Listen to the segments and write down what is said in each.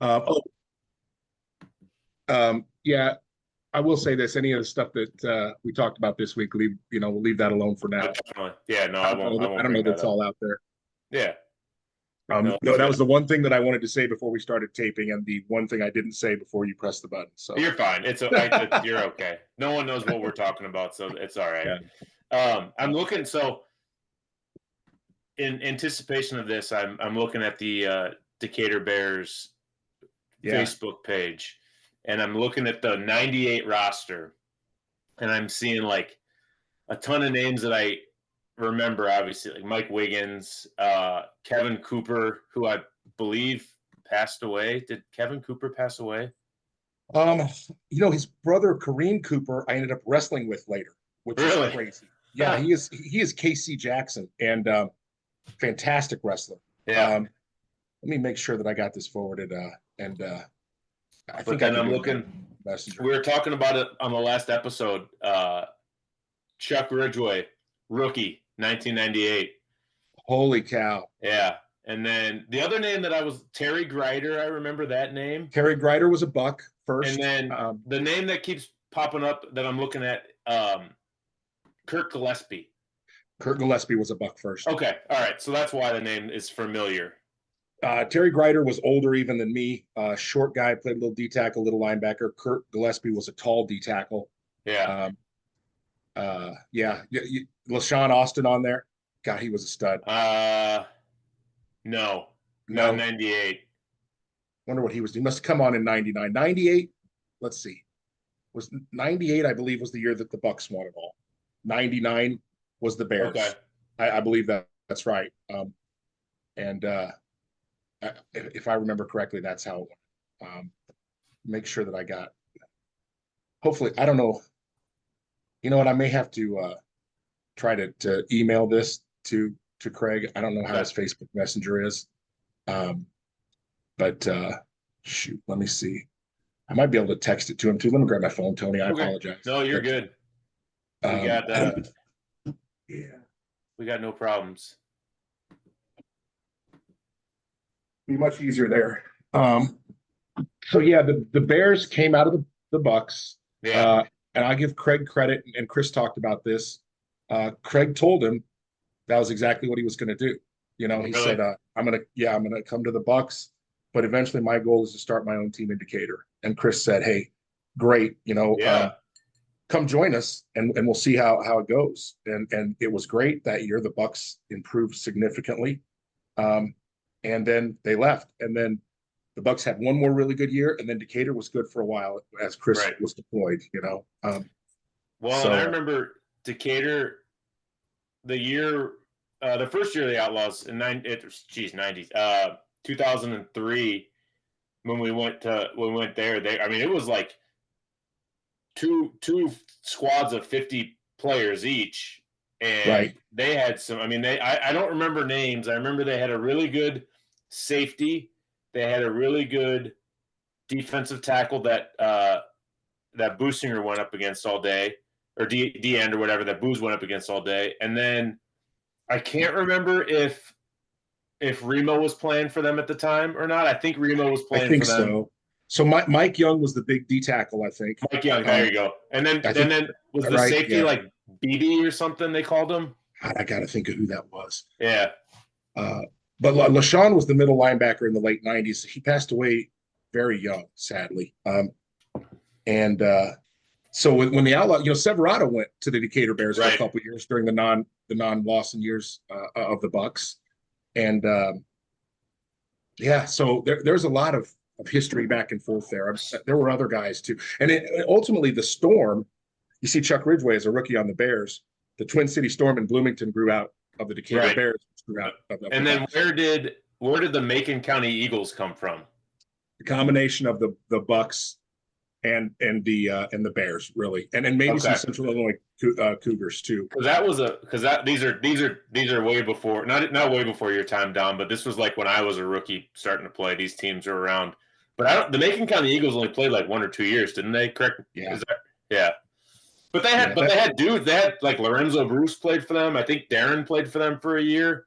Oh, yeah. I will say this: any of the stuff that we talked about this week, we'll leave that alone for now. Definitely. Yeah, no, I I don't won't. know. I I won't don't know bring that that's up. all out there. Yeah. No, No, it's that good. was the one thing that I wanted to say before we started taping, and the one thing I didn't say before you pressed the button. So You're fine. You're okay. No one knows what we're talking about, so it's all right. yeah. I'm looking. So, in anticipation of this, I'm looking at the Decatur Bears Yeah. Facebook page, and I'm looking at the '98 roster, and I'm seeing like a ton of names that I remember. Obviously, like Mike Wiggins, Kevin Cooper, who I believe passed away. Did Kevin Cooper pass away? Um, his brother Kareem Cooper, I ended up wrestling with later, which is Really? crazy. Yeah, he is KC Jackson and fantastic wrestler. Yeah. Let me make sure that I got this forwarded. And I But think I then can I'm do it looking. on Messenger. We were talking about it on the last episode. Chuck Ridgway, rookie, 1998. Holy cow! Yeah. And then the other name that I was Terry Grider. I remember that name. Terry Grider was a Buck first. And then the name that keeps popping up that I'm looking at, Kirk Gillespie. Kurt Gillespie was a Buck first. Okay. All right. So that's why the name is familiar. Terry Grider was older even than me. Short guy, played a little D tackle, little linebacker. Kurt Gillespie was a tall D tackle. Yeah. Yeah. LaShawn Austin on there. God, he was a stud. No, No. not 98. Wonder what he was doing. He must have come on in 99. 98, let's see. Was 98, I believe, was the year that the Bucks won it all. 99 was the Bears. Okay. I believe that's right. And if I remember correctly, that's how it went. Make sure that I got, hopefully, I don't know. You know what? I may have to try to email this to Craig. I don't know how his Facebook Messenger is. But shoot, let me see. I might be able to text it to him too. Let me grab my phone, Tony. I apologize. No, you're good. We got yeah. We got no problems. Be much easier there. So yeah, the Bears came out of the Bucks. Yeah. And I give Craig credit, and Chris talked about this. Craig told him that was exactly what he was going to do. He said, I'm gonna come to the Bucks, but eventually my goal is to start my own team in Decatur. And Chris said, hey, great, come join us and we'll see how it goes. And it was great that year. The Bucks improved significantly. And then they left. And then the Bucks had one more really good year, and then Decatur was good for a while as Chris was deployed, and I remember Decatur the year the first year of the Outlaws in 2003 when we went there. It was like two squads of 50 players each, and they had some. I don't remember names. I remember they had a really good safety. They had a really good defensive tackle that Boosinger went up against all day, or D-end or whatever that Booz went up against all day, and then. I can't remember if Remo was playing for them at the time or not. I think Remo was playing for them. I think so. Mike Young was the big D tackle, I think. Mike Young, there you go. And then was the safety like BB or something they called him? I got to think of who that was. Yeah. But LaShawn was the middle linebacker in the late 90s. He passed away very young, sadly. So when the Outlaw, Severado went to the Decatur Bears for a couple of years during the non-Lawson years of the Bucks, and so there's a lot of history back and forth there. There were other guys too, and ultimately the Storm. You see, Chuck Ridgway as a rookie on the Bears. The Twin City Storm in Bloomington grew out of the Decatur Bears. Grew out of and then Bucks. Where did the Macon County Eagles come from? The combination of the Bucks. And the Bears really, and maybe some Central Illinois Cougars too. These are way before, not way before your time, Dom, but this was like when I was a rookie starting to play. These teams are around, but the Macon County Eagles only played like 1 or 2 years, didn't they? Correct? Yeah. But they had dudes. They had like Lorenzo Bruce played for them. I think Darren played for them for a year.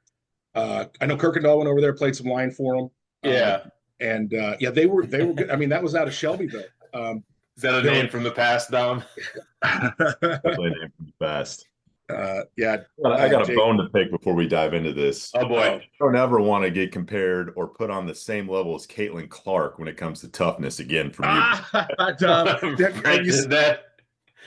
I know Kirkendall went over there, played some line for them. Yeah. And yeah, they were good. I mean, that was out of Shelbyville. Is that a name from the past, Dom? Definitely a name from the past. Yeah, I got a Jake. bone to pick before we dive into this. Oh boy. I don't ever want to get compared or put on the same level as Caitlin Clark when it comes to toughness again from you. Dom, Fred did that.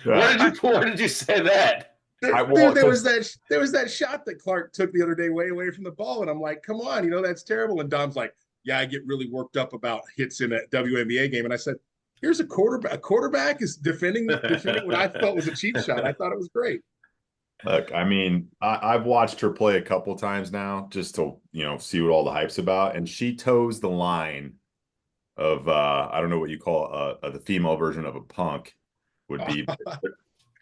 Where did you say that? Dude, there was that shot that Clark took the other day way away from the ball, and I'm like, come on, you know that's terrible. And Dom's like, yeah, I get really worked up about hits in a WNBA game, and I said, here's a quarterback. A quarterback is defending what I felt was a cheap shot. I thought it was great. Look, I mean, I've watched her play a couple times now just to, see what all the hype's about. And she toes the line of, I don't know what you call the female version of a punk would be.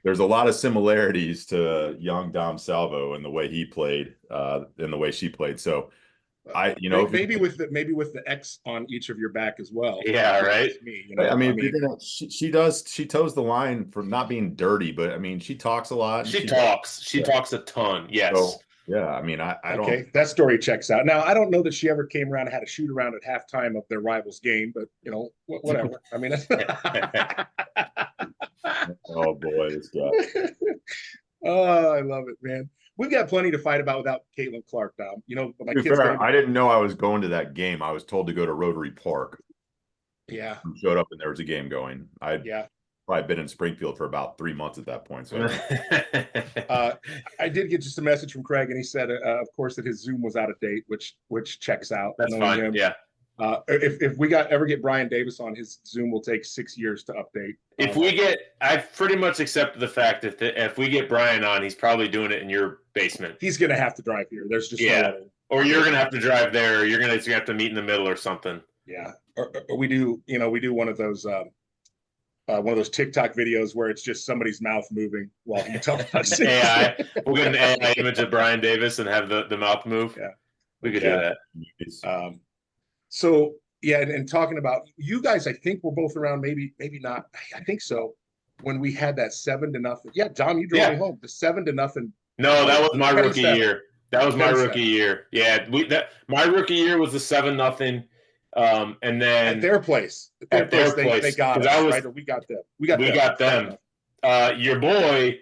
There's a lot of similarities to young Dom Salvo and the way he played, and the way she played. So maybe with the X on each of your back as well. Yeah, right. I mean, she toes the line for not being dirty, but I mean, she talks a lot. She talks a ton. Yes. So, yeah. I mean, I don't. Okay, that story checks out. Now, I don't know that she ever came around and had a shoot around at halftime of their rivals' game, but whatever. I mean, oh boy, this guy. Oh, I love it, man. We've got plenty to fight about without Caitlin Clark, Dom. My kids. I didn't know I was going to that game. I was told to go to Rotary Park. Yeah. Showed up and there was a game going. I'd probably been in Springfield for about 3 months at that point. So I did get just a message from Craig, and he said, of course, that his Zoom was out of date, which checks out. That's fine. Him. Yeah. If we ever get Brian Davis on, his Zoom will take 6 years to update. I pretty much accepted the fact that if we get Brian on, he's probably doing it in your basement. He's going to have to drive here. There's just or you're going to have to drive there. Or you're going to have to meet in the middle or something. Yeah. Or we do one of those TikTok videos where it's just somebody's mouth moving while he talks. AI. We'll get an AI image of Brian Davis and have the mouth move. Yeah. We could do that. So yeah, and talking about you guys, I think we're both around, maybe not. I think so. When we had that 7-0. Yeah, Dom, you drove me home. The 7-0. No, that was my rookie year. That was my rookie year. Yeah, my rookie year was the 7-0. And then at their place, they got us, right? Or we got them. We got them. Your boy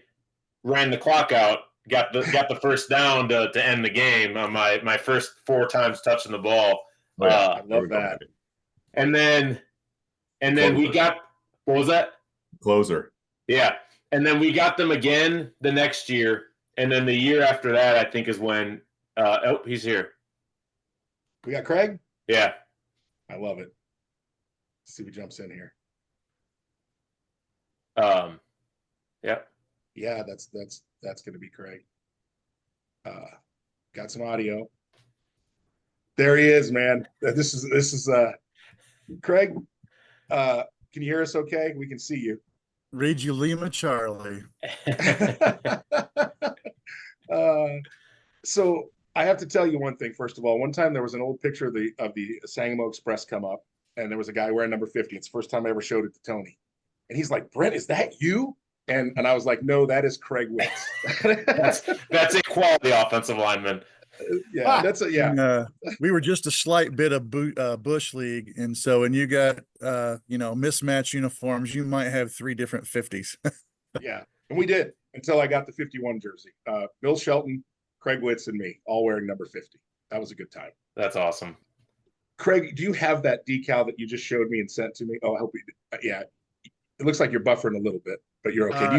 ran the clock out. Got the first down to end the game on my first 4 times touching the ball. I love that. And then we got, what was that? Closer. Yeah. And then we got them again the next year. And then the year after that, I think, is when he's here. We got Craig? Yeah. I love it. Let's see if he jumps in here. Yeah. Yeah, that's gonna be Craig. Got some audio. There he is, man. This is Craig. Can you hear us okay? We can see you. Read you Lima Charlie. So I have to tell you one thing. First of all, one time there was an old picture of the Sangamo Express come up, and there was a guy wearing number 50. It's the first time I ever showed it to Tony, and he's like, "Brent, is that you?" And I was like, "No, that is Craig Witts." that's a quality offensive lineman. Yeah, we were just a slight bit of bush league, and so when you got mismatched uniforms, you might have 3 different 50s. Yeah, and we did until I got the 51 jersey. Bill Shelton, Craig Witts, and me all wearing number 50. That was a good time. That's awesome. Craig, do you have that decal that you just showed me and sent to me? Oh, I hope you did. Yeah, it looks like you're buffering a little bit, but you're okay. Do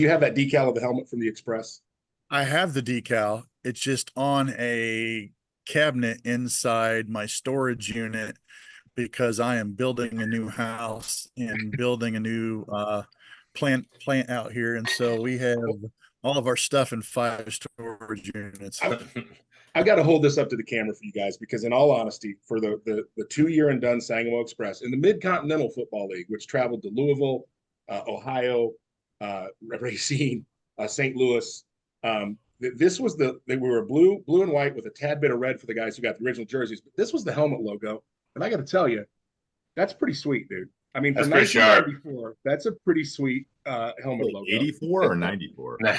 you have that decal of the helmet from the Express? I have the decal. It's just on a cabinet inside my storage unit because I am building a new house and building a new plant out here. And so we have all of our stuff in 5 storage units. I've got to hold this up to the camera for you guys because, in all honesty, for the 2-year and done Sangamo Express in the Mid-Continental Football League, which traveled to Louisville, Ohio, Racine, St. Louis, this was we were blue and white with a tad bit of red for the guys who got the original jerseys, but this was the helmet logo, and I got to tell you, that's pretty sweet, dude. I mean, for 1994, that's a pretty sweet helmet logo. 84 or 94? Did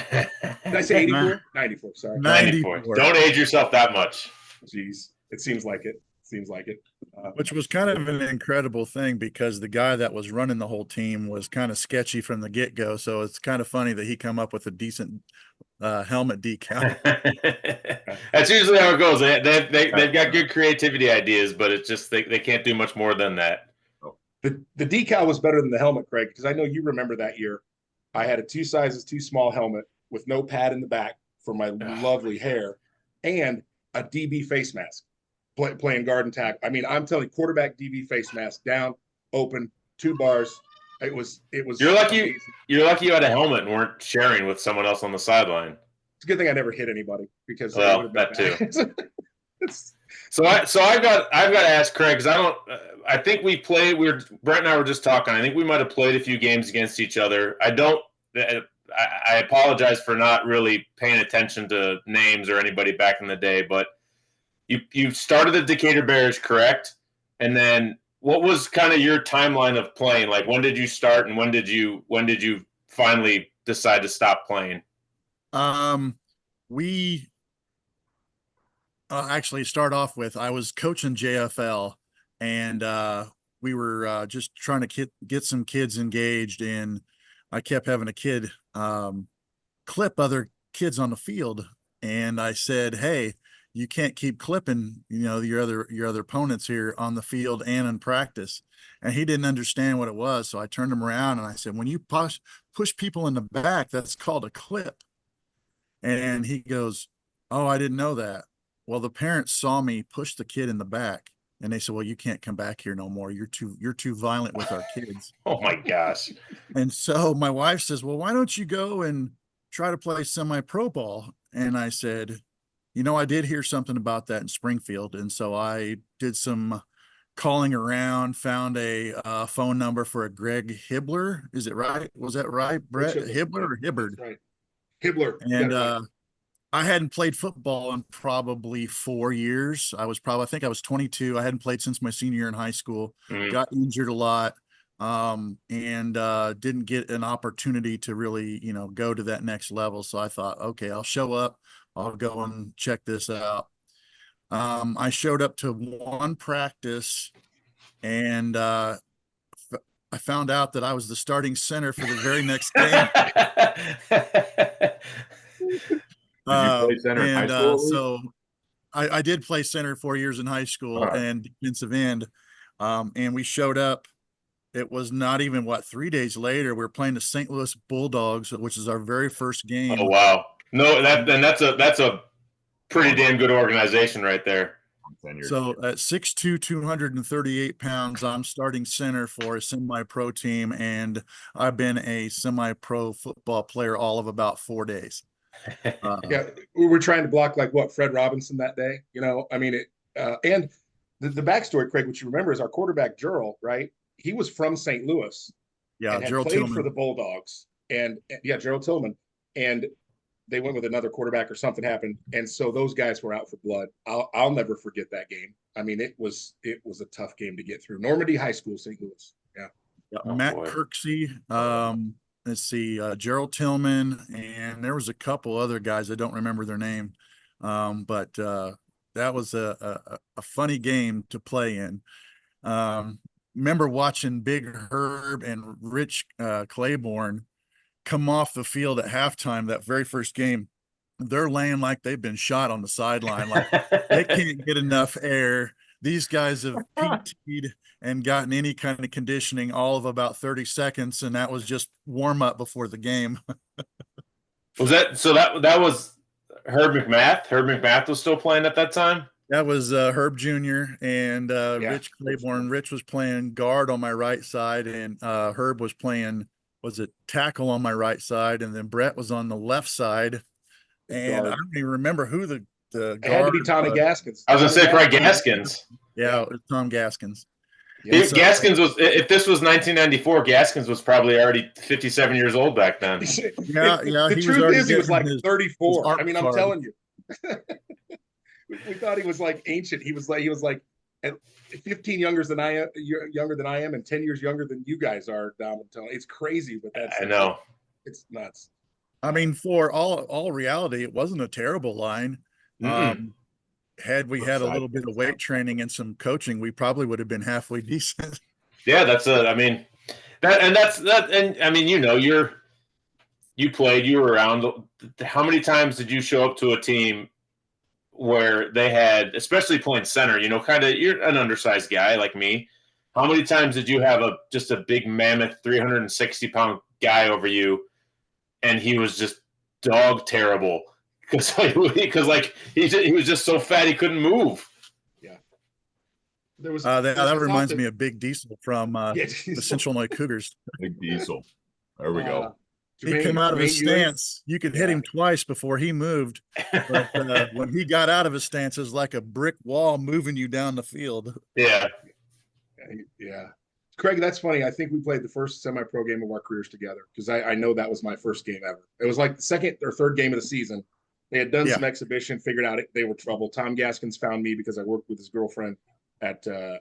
I say 84? 94, sorry. 94. Don't age yourself that much. Jeez, it seems like it. Seems like it. Which was kind of an incredible thing because the guy that was running the whole team was kind of sketchy from the get-go. So it's kind of funny that he come up with a decent helmet decal. That's usually how it goes. They've got good creativity ideas, but it's just they can't do much more than that. The decal was better than the helmet, Craig, because I know you remember that year. I had a 2 sizes too small helmet with no pad in the back for my lovely hair and a DB face mask playing guard and tackle. I mean, I'm telling you, quarterback DB face mask down, open, 2 bars. It was. You're lucky. Amazing. You're lucky you had a helmet and weren't sharing with someone else on the sideline. It's a good thing I never hit anybody because that too. So I've got to ask Craig, because I think we played. Brett and I were just talking. I think we might have played a few games against each other. I apologize for not really paying attention to names or anybody back in the day, but you started the Decatur Bears, correct? And then what was kind of your timeline of playing? Like, when did you start, and when did you finally decide to stop playing? We actually start off with, I was coaching JFL, and we were just trying to get some kids engaged, and I kept having a kid clip other kids on the field, and I said, "Hey, you can't keep clipping, your other opponents here on the field and in practice." And he didn't understand what it was, so I turned him around and I said, "When you push people in the back, that's called a clip." And he goes, "Oh, I didn't know that." Well, the parents saw me push the kid in the back, and they said, "Well, you can't come back here no more. You're too violent with our kids." Oh my gosh. And so my wife says, "Well, why don't you go and try to play semi-pro ball?" And I said, I did hear something about that in Springfield. And so I did some calling around, found a phone number for a Greg Hibbler. Is it right? Was that right, Brett? Hibbler or Hibbard? Right. Hibbler. And I hadn't played football in probably 4 years. I think I was 22. I hadn't played since my senior year in high school. Got injured a lot, and didn't get an opportunity to really, go to that next level. So I thought, okay, I'll show up. I'll go and check this out. I showed up to one practice, and I found out that I was the starting center for the very next game. Did you play center in high school? So I did play center 4 years in high school and defensive end. And we showed up. It was not even 3 days later. We were playing the St. Louis Bulldogs, which is our very first game. Oh wow! No, that's a pretty damn good organization right there. So at 6'2", 238 pounds, I'm starting center for a semi-pro team, and I've been a semi-pro football player all of about 4 days. Yeah, we were trying to block Fred Robinson that day. I mean, and the backstory, Craig, which you remember, is our quarterback Gerald, right? He was from St. Louis, and had Gerald played Tillman for the Bulldogs, and Gerald Tillman, and they went with another quarterback or something happened, and so those guys were out for blood. I'll never forget that game. I mean, it was a tough game to get through. Normandy High School, St. Louis. Yeah. Matt Kirksey. Let's see, Gerald Tillman, and there was a couple other guys. I don't remember their name, but that was a funny game to play in. Remember watching Big Herb and Rich Claiborne come off the field at halftime that very first game. They're laying like they've been shot on the sideline, like they can't get enough air. These guys have PT'd and gotten any kind of conditioning all of about 30 seconds, and that was just warm up before the game. That was Herb McMath? Herb McMath was still playing at that time? That was Herb Jr. and Rich Claiborne. Rich was playing guard on my right side, and Herb was playing, tackle on my right side, and then Brett was on the left side. And I don't even remember who the guard. It had to be Tommy Gaskins. I was going to say Craig Gaskins. Yeah, it was Tom Gaskins. Yeah, Gaskins was, if this was 1994, Gaskins was probably already 57 years old back then. Yeah. The truth is, he was like 34. I mean, I'm telling you. We thought he was like ancient. He was like 15 younger than I am, and 10 years younger than you guys are, Dom and Tony. It's crazy, but I know. It's nuts. I mean, for all reality, it wasn't a terrible line. had we had a little bit of weight training and some coaching, we probably would have been halfway decent. Yeah, that's I mean, and I mean, you played, you were around. How many times did you show up to a team where they had, especially playing center, kind of, you're an undersized guy like me. How many times did you have just a big mammoth 360-pound guy over you, and he was just dog terrible because he was just so fat he couldn't move? Yeah. There was that reminds me of Big Diesel from the Central Illinois Cougars. Big Diesel. There we go. He came out of his stance. You could hit him twice before he moved. But when he got out of his stance, it was like a brick wall moving you down the field. Yeah. Yeah. Craig, that's funny. I think we played the first semi-pro game of our careers together because I know that was my first game ever. It was like the second or third game of the season. They had done some exhibition, figured out they were trouble. Tom Gaskins found me because I worked with his girlfriend at the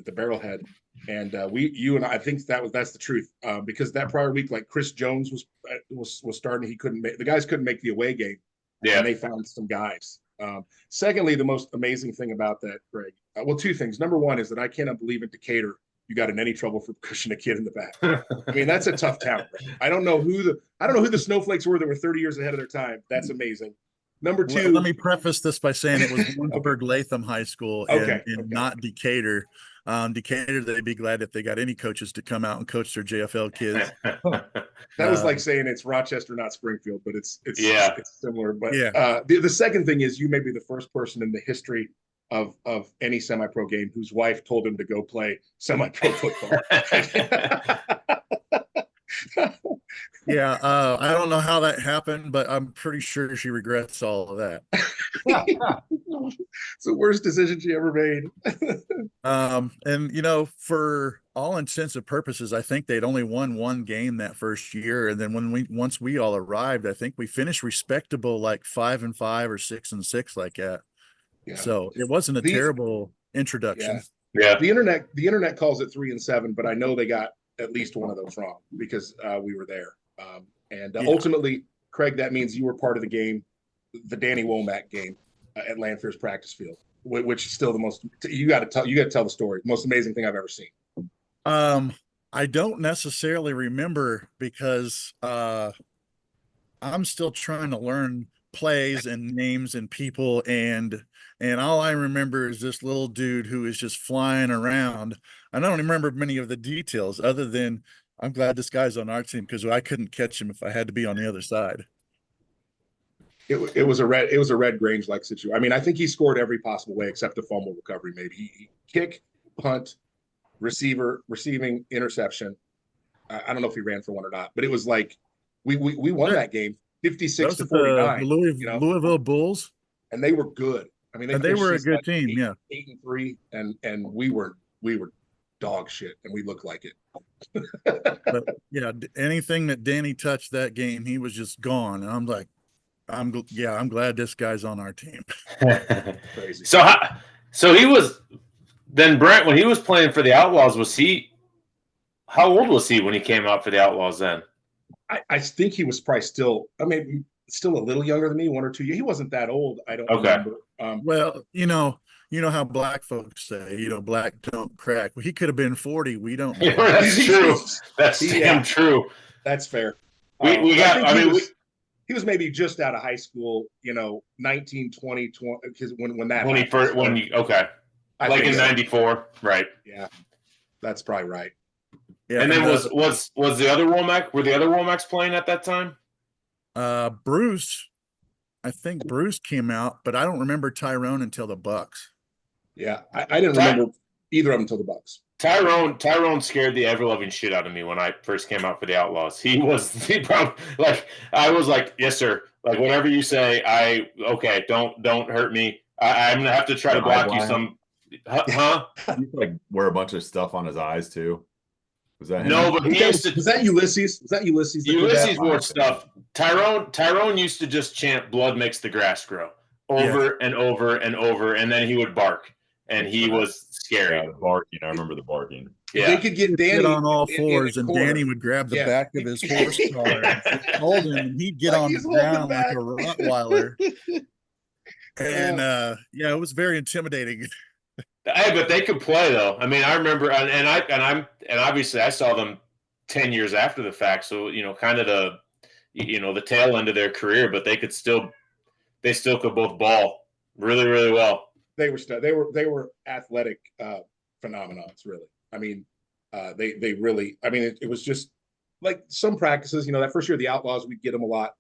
Barrelhead, and you and I think that's the truth, because that prior week, like Chris Jones was starting, the guys couldn't make the away game, and they found some guys. Secondly, the most amazing thing about that, Greg, well, two things. Number one is that I cannot believe in Decatur you got in any trouble for pushing a kid in the back. I mean, that's a tough town. I don't know who the snowflakes were that were 30 years ahead of their time. That's amazing. Number two. Let me preface this by saying it was Warrensburg Latham High School and not Decatur. Decatur, they'd be glad if they got any coaches to come out and coach their JFL kids. That was like saying it's Rochester, not Springfield, but it's similar. But the second thing is you may be the first person in the history of any semi-pro game whose wife told him to go play semi-pro football. I don't know how that happened, but I'm pretty sure she regrets all of that. It's the worst decision she ever made. And for all intents and purposes, I think they'd only won one game that first year. And then once we all arrived, I think we finished respectable, like 5-5 or 6-6 like that. Yeah. So it wasn't a terrible introduction. Yeah. The internet calls it 3-7, but I know they got at least one of those wrong because we were there. Ultimately, Craig, that means you were part of the game, the Danny Womack game at Lanfear's practice field, which is still the most. You got to tell the story. Most amazing thing I've ever seen. I don't necessarily remember because I'm still trying to learn plays and names and people, and all I remember is this little dude who is just flying around. I don't remember many of the details other than I'm glad this guy's on our team because I couldn't catch him if I had to be on the other side. It was a Red Grange like situation. I mean, I think he scored every possible way except a fumble recovery. Maybe he kick, punt, receiving, interception. I don't know if he ran for one or not, but it was like we won that game 56-49. Louisville Bulls, and they were good. I mean, they were a good team. 8-3, and we were dog shit, and we looked like it. But anything that Danny touched that game, he was just gone. And I'm like, I'm glad this guy's on our team. Crazy. So he was then Brent when he was playing for the Outlaws. How old was he when he came out for the Outlaws then? I think he was probably still a little younger than me, 1 or 2 years. He wasn't that old. I don't remember. Well, you know how black folks say, black don't crack. Well, he could have been 40. We don't know. That's true. That's damn true. That's fair. He was maybe just out of high school, 19, 20, because when that like in 94, right? Yeah, that's probably right. Yeah, and then was the other Womack? Were the other Womacks playing at that time? Bruce, I think Bruce came out, but I don't remember Tyrone until the Bucs. Yeah, I didn't remember either of them until the Bucs. Tyrone scared the ever-loving shit out of me when I first came out for the Outlaws. He probably I was like, yes, sir. Like whatever you say, don't hurt me. I'm gonna have to try to block you some. Huh? He wear a bunch of stuff on his eyes too. Was that him? No, but he used to. Was that Ulysses? Ulysses wore stuff. Tyrone used to just chant "Blood makes the grass grow" over and over and over, and then he would bark, and he was scary. Yeah, the barking. I remember the barking. Yeah, they could get Danny on all fours, and Danny would grab the back of his horse car and hold him, and he'd get on the ground like a Rottweiler. And yeah, it was very intimidating. Hey, but they could play though. I mean, I remember, and obviously I saw them 10 years after the fact. So kind of the tail end of their career, but they still could both ball really, really well. They were athletic phenomenons, really. I mean, they really. I mean, it was just like some practices. That first year of the Outlaws, we'd get them a lot,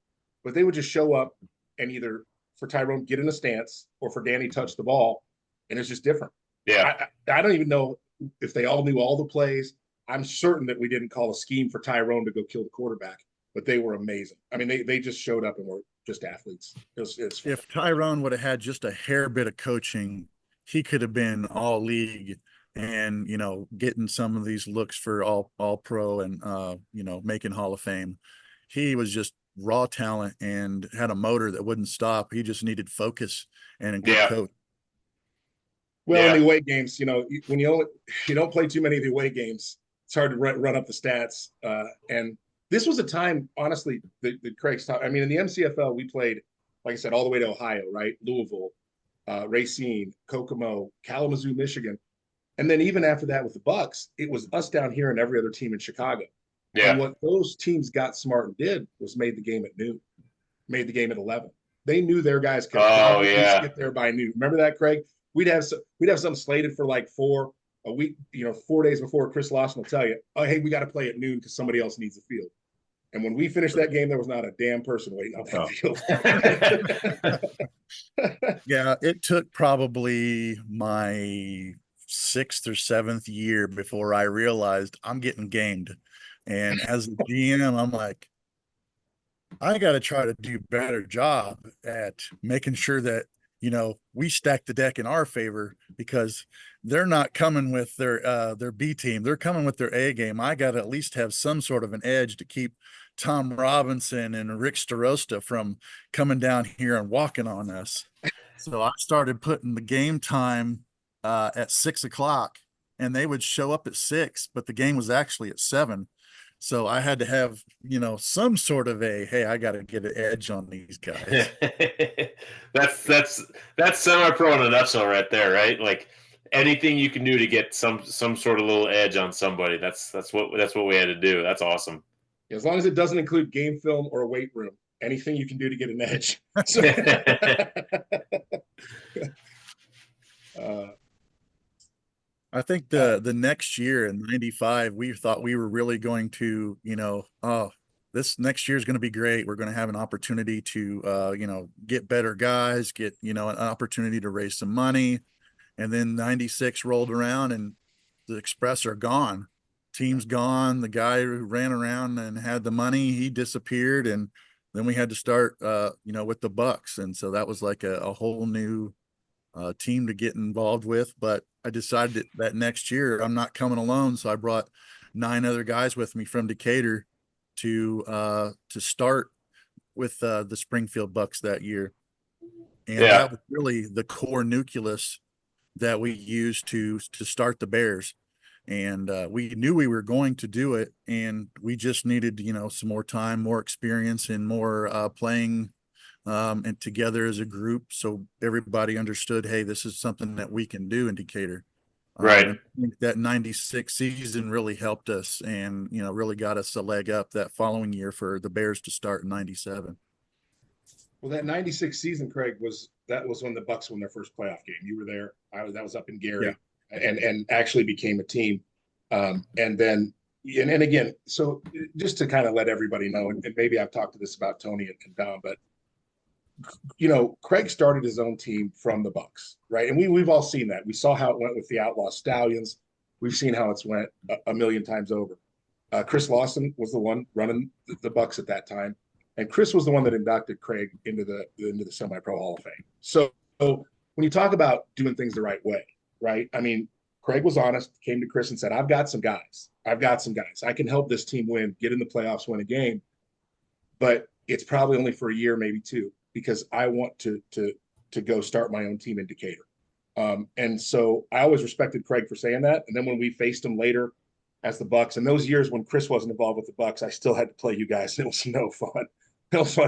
but they would just show up and either for Tyrone get in a stance or for Danny touch the ball, and it's just different. Yeah, I don't even know if they all knew all the plays. I'm certain that we didn't call a scheme for Tyrone to go kill the quarterback, but they were amazing. I mean, they just showed up and were just athletes. If Tyrone would have had just a hair bit of coaching, he could have been all league and getting some of these looks for all pro and making Hall of Fame. He was just raw talent and had a motor that wouldn't stop. He just needed focus and a good coach. Well, in the away games, when you don't play too many of the away games, it's hard to run up the stats. And this was a time, honestly, that Craig's talking. I mean, in the MCFL, we played, like I said, all the way to Ohio, right? Louisville, Racine, Kokomo, Kalamazoo, Michigan. And then even after that with the Bucs, it was us down here and every other team in Chicago. Yeah. And what those teams got smart and did was made the game at noon, made the game at 11. They knew their guys could get there by noon. Remember that, Craig? We'd have something slated for like 4 days before. Chris Lawson will tell you, oh, hey, we got to play at noon because somebody else needs the field. And when we finished that game, there was not a damn person waiting on that field. Yeah, it took probably my 6th or 7th year before I realized I'm getting gamed. And as a GM, I'm like, I got to try to do a better job at making sure that, we stack the deck in our favor, because they're not coming with their B team. They're coming with their A game. I got to at least have some sort of an edge to keep Tom Robinson and Rick Starosta from coming down here and walking on us. So I started putting the game time at 6:00, and they would show up at 6, but the game was actually at 7. So I had to have, some sort of hey, I got to get an edge on these guys. That's semi-pro in a nutshell right there, right? Like anything you can do to get some sort of little edge on somebody. That's what we had to do. That's awesome. As long as it doesn't include game film or a weight room, anything you can do to get an edge. I think the next year in '95, we thought we were really going to, this next year is going to be great. We're going to have an opportunity to, get better guys, get, an opportunity to raise some money. And then '96 rolled around and the Express are gone. Team's gone. The guy who ran around and had the money, he disappeared. And then we had to start, with the Bucs. And so that was like a whole new team to get involved with. But I decided that next year I'm not coming alone. So I brought 9 other guys with me from Decatur to start with the Springfield Bucs that year. And that was really the core nucleus that we used to start the Bears. And we knew we were going to do it, and we just needed, some more time, more experience, and more playing and together as a group, so everybody understood, hey, this is something that we can do in Decatur. Right. I think that '96 season really helped us, and really got us a leg up that following year for the Bears to start in '97. Well, that '96 season, Craig, was when the Bucs won their first playoff game. You were there. That was up in Gary, and actually became a team. And then, and again, so just to kind of let everybody know, and maybe I've talked to this about Tony and Don, but Craig started his own team from the Bucs, right? And we've all seen that. We saw how it went with the Outlaw Stallions. We've seen how it's went a million times over. Chris Lawson was the one running the Bucs at that time, and Chris was the one that inducted Craig into the Semi-Pro Hall of Fame. So when you talk about doing things the right way, right? I mean, Craig was honest, came to Chris and said, I've got some guys. I can help this team win, get in the playoffs, win a game, but it's probably only for a year, maybe 2. Because I want to go start my own team in Decatur. And so I always respected Craig for saying that. And then when we faced him later as the Bucs, and those years when Chris wasn't involved with the Bucs, I still had to play you guys. It was no fun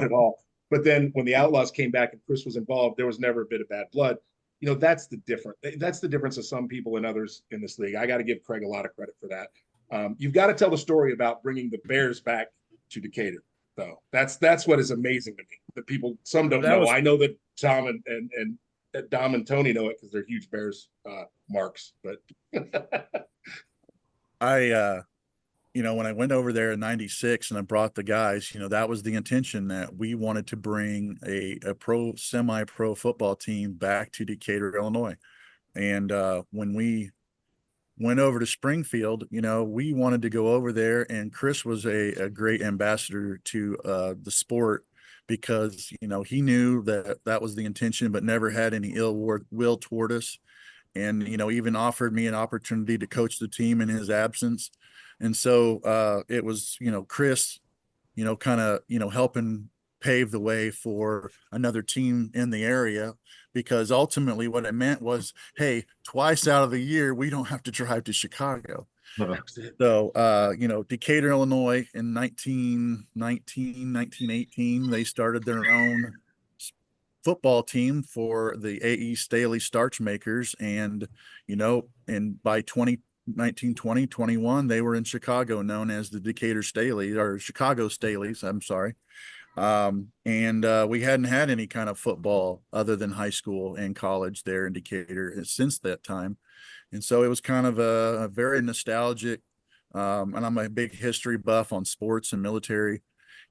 at all. But then when the Outlaws came back and Chris was involved, there was never a bit of bad blood. You know, that's the difference of some people and others in this league. I got to give Craig a lot of credit for that. You've got to tell the story about bringing the Bears back to Decatur, though. That's what is amazing to me. That people, some don't know. I know that Tom and Dom and Tony know it because they're huge Bears marks. But when I went over there in '96 and I brought the guys, that was the intention, that we wanted to bring a semi-pro football team back to Decatur, Illinois. And when we went over to Springfield, we wanted to go over there, and Chris was a great ambassador to the sport, because, he knew that was the intention, but never had any ill will toward us. And, even offered me an opportunity to coach the team in his absence. And so it was, Chris, kind of, helping pave the way for another team in the area, because ultimately what it meant was, hey, twice out of the year, we don't have to drive to Chicago. So, Decatur, Illinois in 1918, they started their own football team for the A.E. Staley Starch Makers. And, and by 1920, they were in Chicago, known as the Decatur Staley, or Chicago Staleys, I'm sorry. And we hadn't had any kind of football other than high school and college there in Decatur since that time. And so it was kind of a very nostalgic, and I'm a big history buff on sports and military.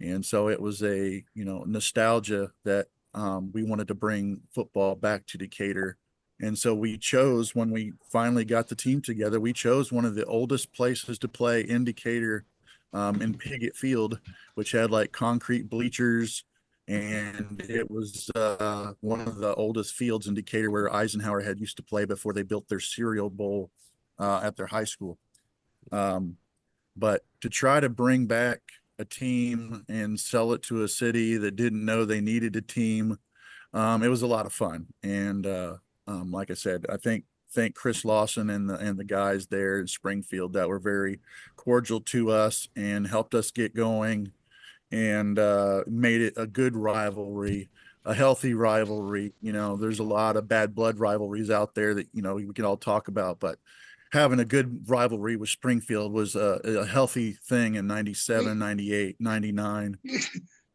And so it was a, nostalgia that we wanted to bring football back to Decatur. And so we chose, when we finally got the team together, we chose one of the oldest places to play in Decatur, in Piggott Field, which had like concrete bleachers. And it was one of the oldest fields in Decatur, where Eisenhower had used to play before they built their cereal bowl at their high school. But to try to bring back a team and sell it to a city that didn't know they needed a team, it was a lot of fun. And like I said, I thank Chris Lawson and the guys there in Springfield that were very cordial to us and helped us get going, and made it a good rivalry, a healthy rivalry. There's a lot of bad blood rivalries out there that, we can all talk about, but having a good rivalry with Springfield was a healthy thing in 97, 98, 99.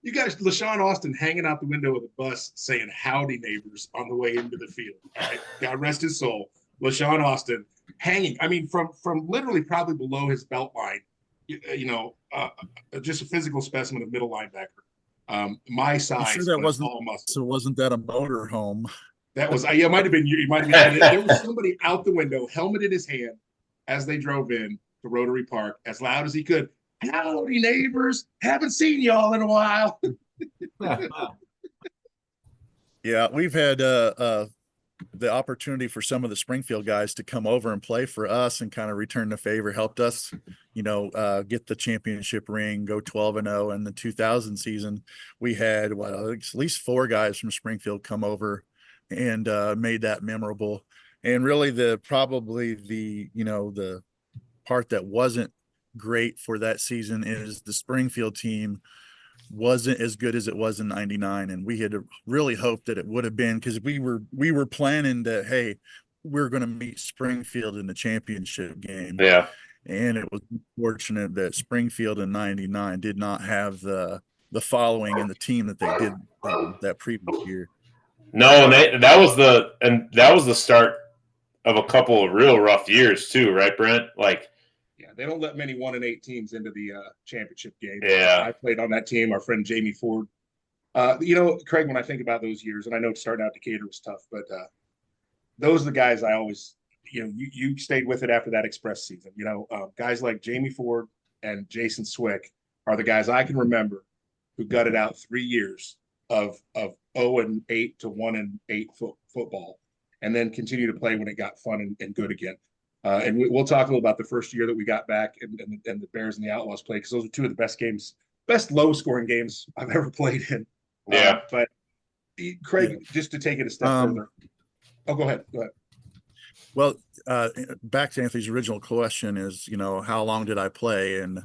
You guys, LaShawn Austin hanging out the window of the bus saying "Howdy, neighbors" on the way into the field. Right? God rest his soul. LaShawn Austin hanging. I mean, from literally probably below his belt line. Just a physical specimen of middle linebacker. My size. Sure that wasn't all muscle. So wasn't that a motor home? That was, it might have been you. It might have been. There was somebody out the window, helmet in his hand, as they drove in to Rotary Park, as loud as he could. "Howdy, neighbors! Haven't seen y'all in a while." Yeah, we've had the opportunity for some of the Springfield guys to come over and play for us and kind of return the favor, helped us, get the championship ring, go 12-0. In the 2000 season, we had at least 4 guys from Springfield come over and made that memorable. And really the part that wasn't great for that season is the Springfield team wasn't as good as it was in 99. And we had really hoped that it would have been, because we were planning that, hey, we're going to meet Springfield in the championship game. Yeah. And it was unfortunate that Springfield in 99 did not have the following and the team that they did that previous year. No, and that was the start of a couple of real rough years too, right, Brent? Like, yeah, they don't let many 1-8 teams into the championship game. Yeah, I played on that team. Our friend Jamie Ford. Craig, when I think about those years, and I know starting out Decatur was tough, but those are the guys I always, you stayed with it after that Express season. Guys like Jamie Ford and Jason Swick are the guys I can remember who gutted out 3 years of 0-8 to 1-8 football, and then continue to play when it got fun and good again. And we'll talk a little about the first year that we got back and the Bears and the Outlaws played, because those are 2 of the best low-scoring games I've ever played in. Yeah. But Craig, just to take it a step further. Oh, go ahead. Well, back to Anthony's original question is, how long did I play? And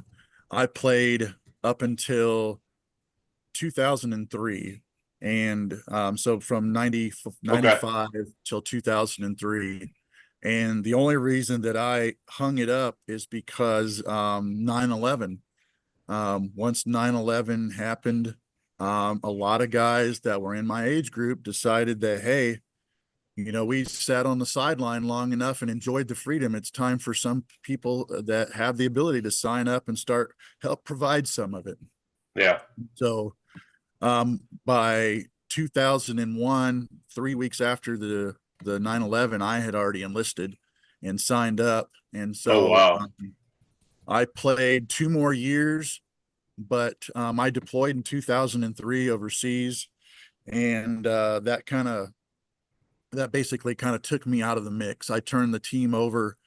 I played up until 2003. And so from 95 till 2003. And the only reason that I hung it up is because 9/11. Once 9/11 happened, a lot of guys that were in my age group decided that, hey, we sat on the sideline long enough and enjoyed the freedom. It's time for some people that have the ability to sign up and help provide some of it. Yeah. So by 2001, 3 weeks after the 9/11, I had already enlisted and signed up. And so wow. I played 2 more years, but I deployed in 2003 overseas. And that basically kind of took me out of the mix. I turned the team over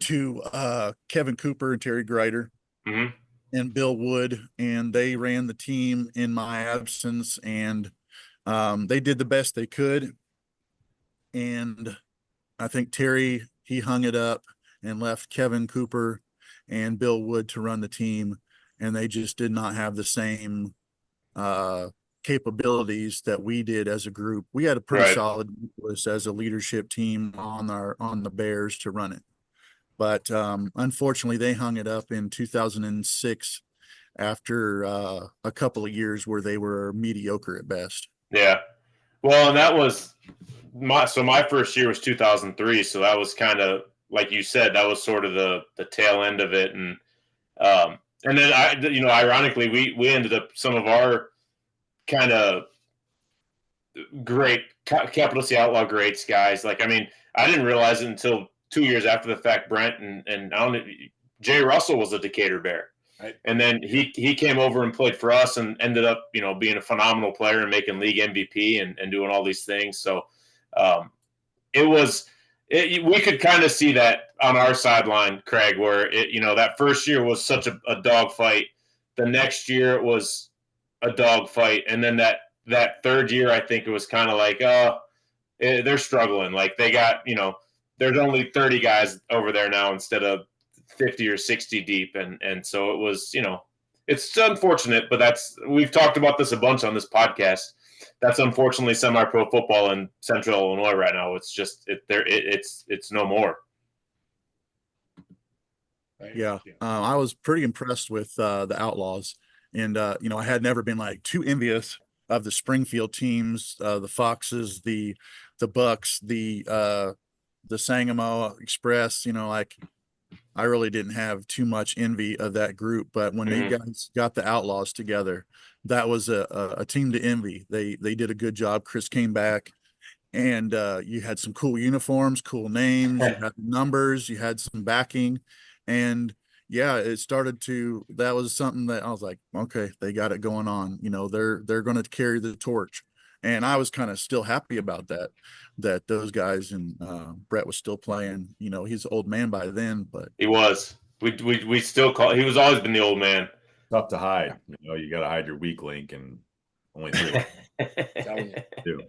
to Kevin Cooper and Terry Grider and Bill Wood, and they ran the team in my absence, and they did the best they could. And I think Terry, he hung it up and left Kevin Cooper and Bill Wood to run the team, and they just did not have the same capabilities that we did as a group. We had a pretty solid list as a leadership team on the Bears to run it. But unfortunately, they hung it up in 2006 after a couple of years where they were mediocre at best. Yeah. Well, and that was my first year was 2003. So that was kind of, like you said, that was sort of the tail end of it. And then ironically, we ended up some of our kind of great capital C outlaw greats guys. Like, I mean, I didn't realize it until 2 years after the fact. Brent and I don't, Jay Russell was a Decatur Bear. Right. And then he came over and played for us and ended up, being a phenomenal player and making league MVP and doing all these things. So we could kind of see that on our sideline, Craig, where that first year was such a dogfight. The next year it was a dogfight. And then that third year, I think it was kind of like, they're struggling. Like they got, there's only 30 guys over there now instead of 50 or 60 deep. And so it was, it's unfortunate, but we've talked about this a bunch on this podcast. That's unfortunately semi-pro football in Central Illinois right now. It's just it's no more. Yeah. I was pretty impressed with the Outlaws, and I had never been like too envious of the Springfield teams, the Foxes, the Bucs, the Sangamo Express. I really didn't have too much envy of that group, but when they got the Outlaws together, that was a team to envy. They did a good job. Chris came back, and you had some cool uniforms, cool names, you had numbers, you had some backing, and yeah, that was something that I was like, okay, they got it going on. They're going to carry the torch. And I was kind of still happy about that those guys, and Brett was still playing. He's an old man by then, but he was. We still he was always been the old man. Tough to hide. You got to hide your weak link, and only 3.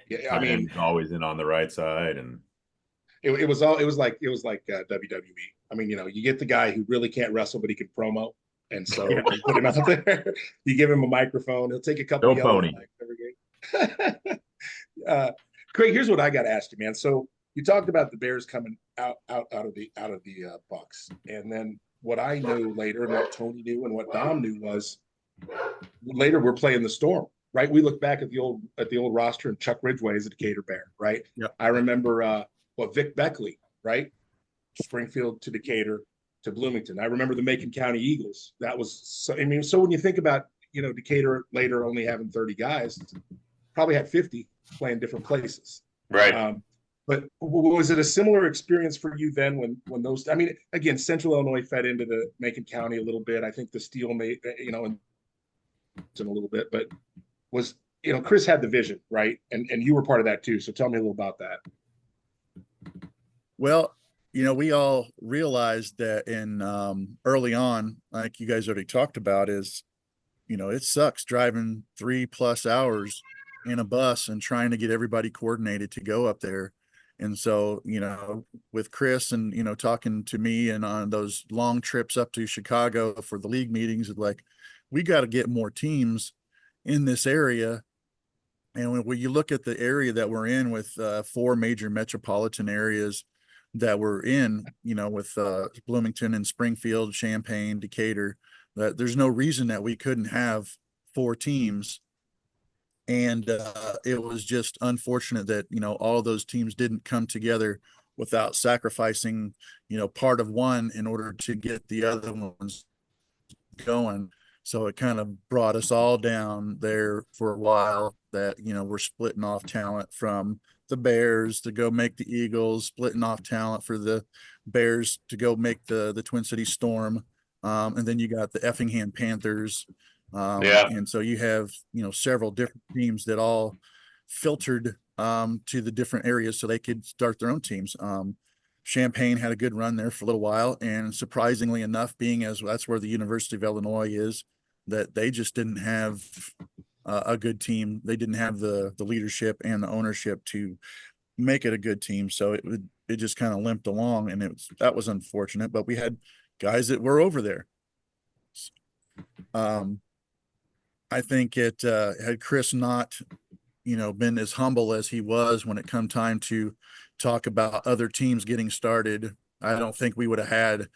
Yeah, I mean, always in on the right side, and it was like WWE. I mean, you get the guy who really can't wrestle, but he can promo, and so you put him out there. You give him a microphone, he'll take a couple of pony. Craig, here's what I got to ask you, man. So you talked about the Bears coming out of the Bucs, and then what I knew later, and what Tony knew, and what Dom knew was later we're playing the Storm, right? We look back at the old roster, and Chuck Ridgway is a Decatur Bear, right? Yep. I remember Vic Beckley, right? Springfield to Decatur to Bloomington. I remember the Macon County Eagles. That was so. I mean, so when you think about Decatur later only having 30 guys, probably had 50 playing different places, right? But was it a similar experience for you then when those? I mean, again, Central Illinois fed into the Macon County a little bit. I think the Steel made in a little bit, but was Chris had the vision, right? And you were part of that too. So tell me a little about that. Well, we all realized that in early on, like you guys already talked about, is it sucks driving 3+ hours in a bus and trying to get everybody coordinated to go up there. And so, with Chris and, talking to me and on those long trips up to Chicago for the league meetings, like, we got to get more teams in this area. And when you look at the area that we're in with 4 major metropolitan areas that we're in, with Bloomington and Springfield, Champaign, Decatur, that there's no reason that we couldn't have 4 teams. And it was just unfortunate that, all those teams didn't come together without sacrificing, part of one in order to get the other ones going. So it kind of brought us all down there for a while that, we're splitting off talent from the Bears to go make the Eagles, splitting off talent for the Bears to go make the Twin Cities Storm. And then you got the Effingham Panthers. And so you have, several different teams that all filtered to the different areas so they could start their own teams. Champaign had a good run there for a little while, and surprisingly enough, being as that's where the University of Illinois is, that they just didn't have a good team. They didn't have the leadership and the ownership to make it a good team. So it just kind of limped along, and that was unfortunate. But we had guys that were over there. I think it had Chris not, been as humble as he was when it come time to talk about other teams getting started, I don't think we would have had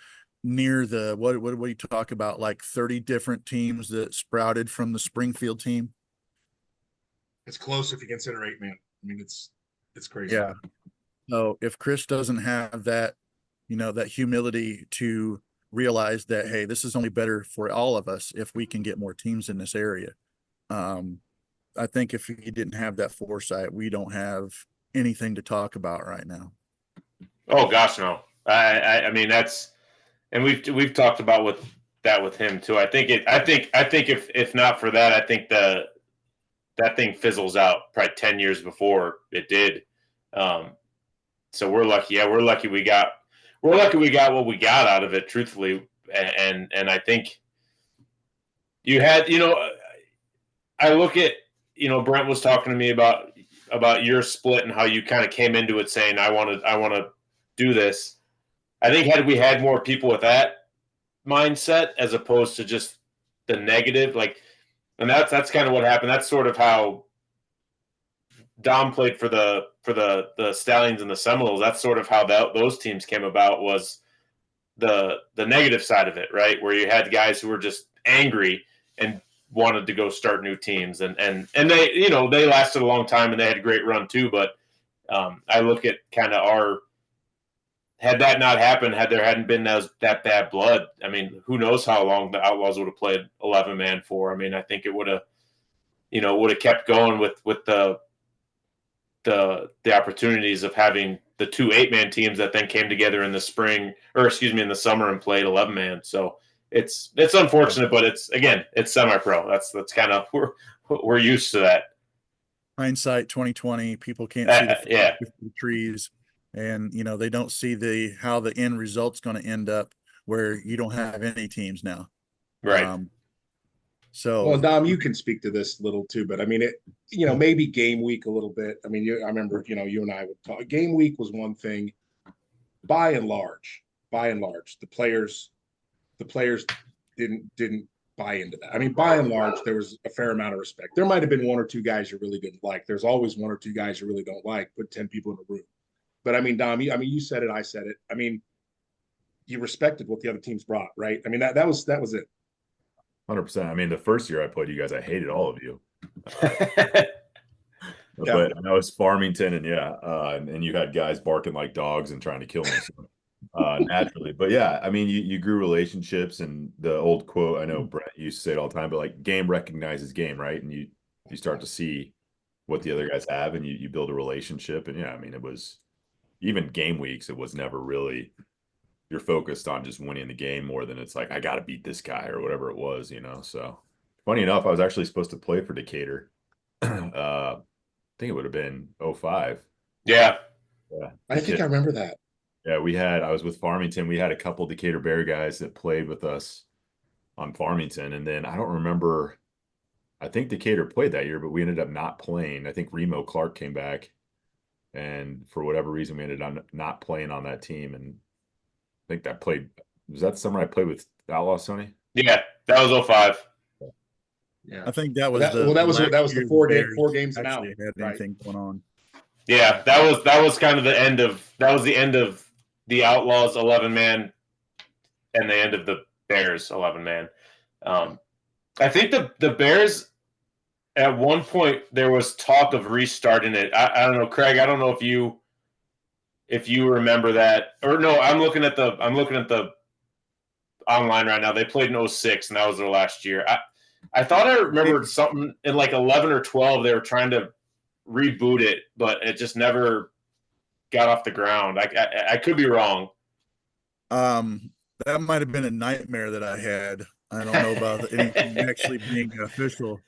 near the what do you talk about, like 30 different teams that sprouted from the Springfield team. It's close if you consider 8 man. I mean, it's crazy. Yeah. So if Chris doesn't have that, that humility to realize that, hey, this is only better for all of us if we can get more teams in this area. I think if he didn't have that foresight, we don't have anything to talk about right now. Oh gosh, no. I mean that's, and we've talked about with him too. I think if not for that, I think that thing fizzles out probably 10 years before it did. So we're lucky. Yeah, we're lucky we got what we got out of it, truthfully. And I think you had, I look at, Brent was talking to me about your split and how you kind of came into it saying, I want to do this. I think had we had more people with that mindset as opposed to just the negative, and that's kind of what happened. That's sort of how Dom played for the Stallions and the Seminoles. That's sort of how those teams came about, was the negative side of it, right? Where you had guys who were just angry and wanted to go start new teams, and they, they lasted a long time and they had a great run too. But I look at kind of had that not happened, had there hadn't been that bad blood, I mean, who knows how long the Outlaws would have played 11 man for. I mean, I think it would have, kept going with the opportunities of having the 2 8-man teams that then came together in the in the summer and played 11 man. So it's unfortunate, but it's semi-pro. That's kind of, we're used to that. Hindsight 2020, people can't see the trees, and they don't see how the end result's going to end up, where you don't have any teams now. Right. Well, Dom, you can speak to this a little too, but I mean, maybe game week a little bit. I mean, I remember, you and I would talk. Game week was one thing. By and large, the players didn't buy into that. I mean, by and large, there was a fair amount of respect. There might have been 1 or 2 guys you really didn't like. There's always 1 or 2 guys you really don't like. Put 10 people in a room. But I mean, Dom, you said it, I said it. I mean, you respected what the other teams brought, right? I mean, that was it. 100%. I mean, the first year I played you guys, I hated all of you. Yeah. But I was Farmington, and and you had guys barking like dogs and trying to kill me, naturally. But yeah, I mean, you grew relationships, and the old quote, I know Brett used to say it all the time, but like, game recognizes game, right? And you start to see what the other guys have, and you build a relationship. And I mean, it was even game weeks, it was never really, you're focused on just winning the game more than it's like, I got to beat this guy or whatever it was, So funny enough, I was actually supposed to play for Decatur. I think it would have been 05. Yeah. I think I remember that. Yeah, I was with Farmington. We had a couple Decatur Bear guys that played with us on Farmington. And then I don't remember, I think Decatur played that year, but we ended up not playing. I think Remo Clark came back, and for whatever reason, we ended up not playing on that team. And I think was that the summer I played with Outlaw, Sonny? Yeah, that was 05. Yeah. I think that was that was the 4 games and out. Actually had Right. anything going on. Yeah, that was kind of the end of the Outlaws 11-man and the end of the Bears 11-man. I think the Bears at one point there was talk of restarting it. I don't know, Craig. I don't know if you remember that, or no. I'm looking at the online right now. They played in 06, and that was their last year. I thought I remembered something in like 11 or 12. They were trying to reboot it, but it just never got off the ground. I could be wrong. That might have been a nightmare that I had. I don't know about anything actually being official.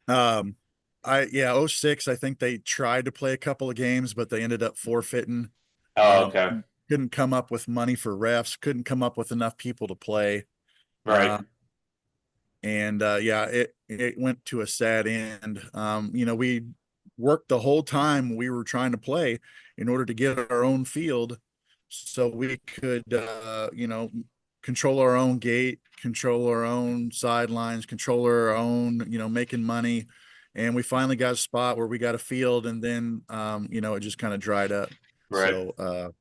06, I think they tried to play a couple of games, but they ended up forfeiting. Oh, okay. Couldn't come up with money for refs, couldn't come up with enough people to play. Right. It went to a sad end. We worked the whole time we were trying to play in order to get our own field so we could, control our own gate, control our own sidelines, control our own, making money. And we finally got a spot where we got a field, and then, it just kind of dried up. Right. So,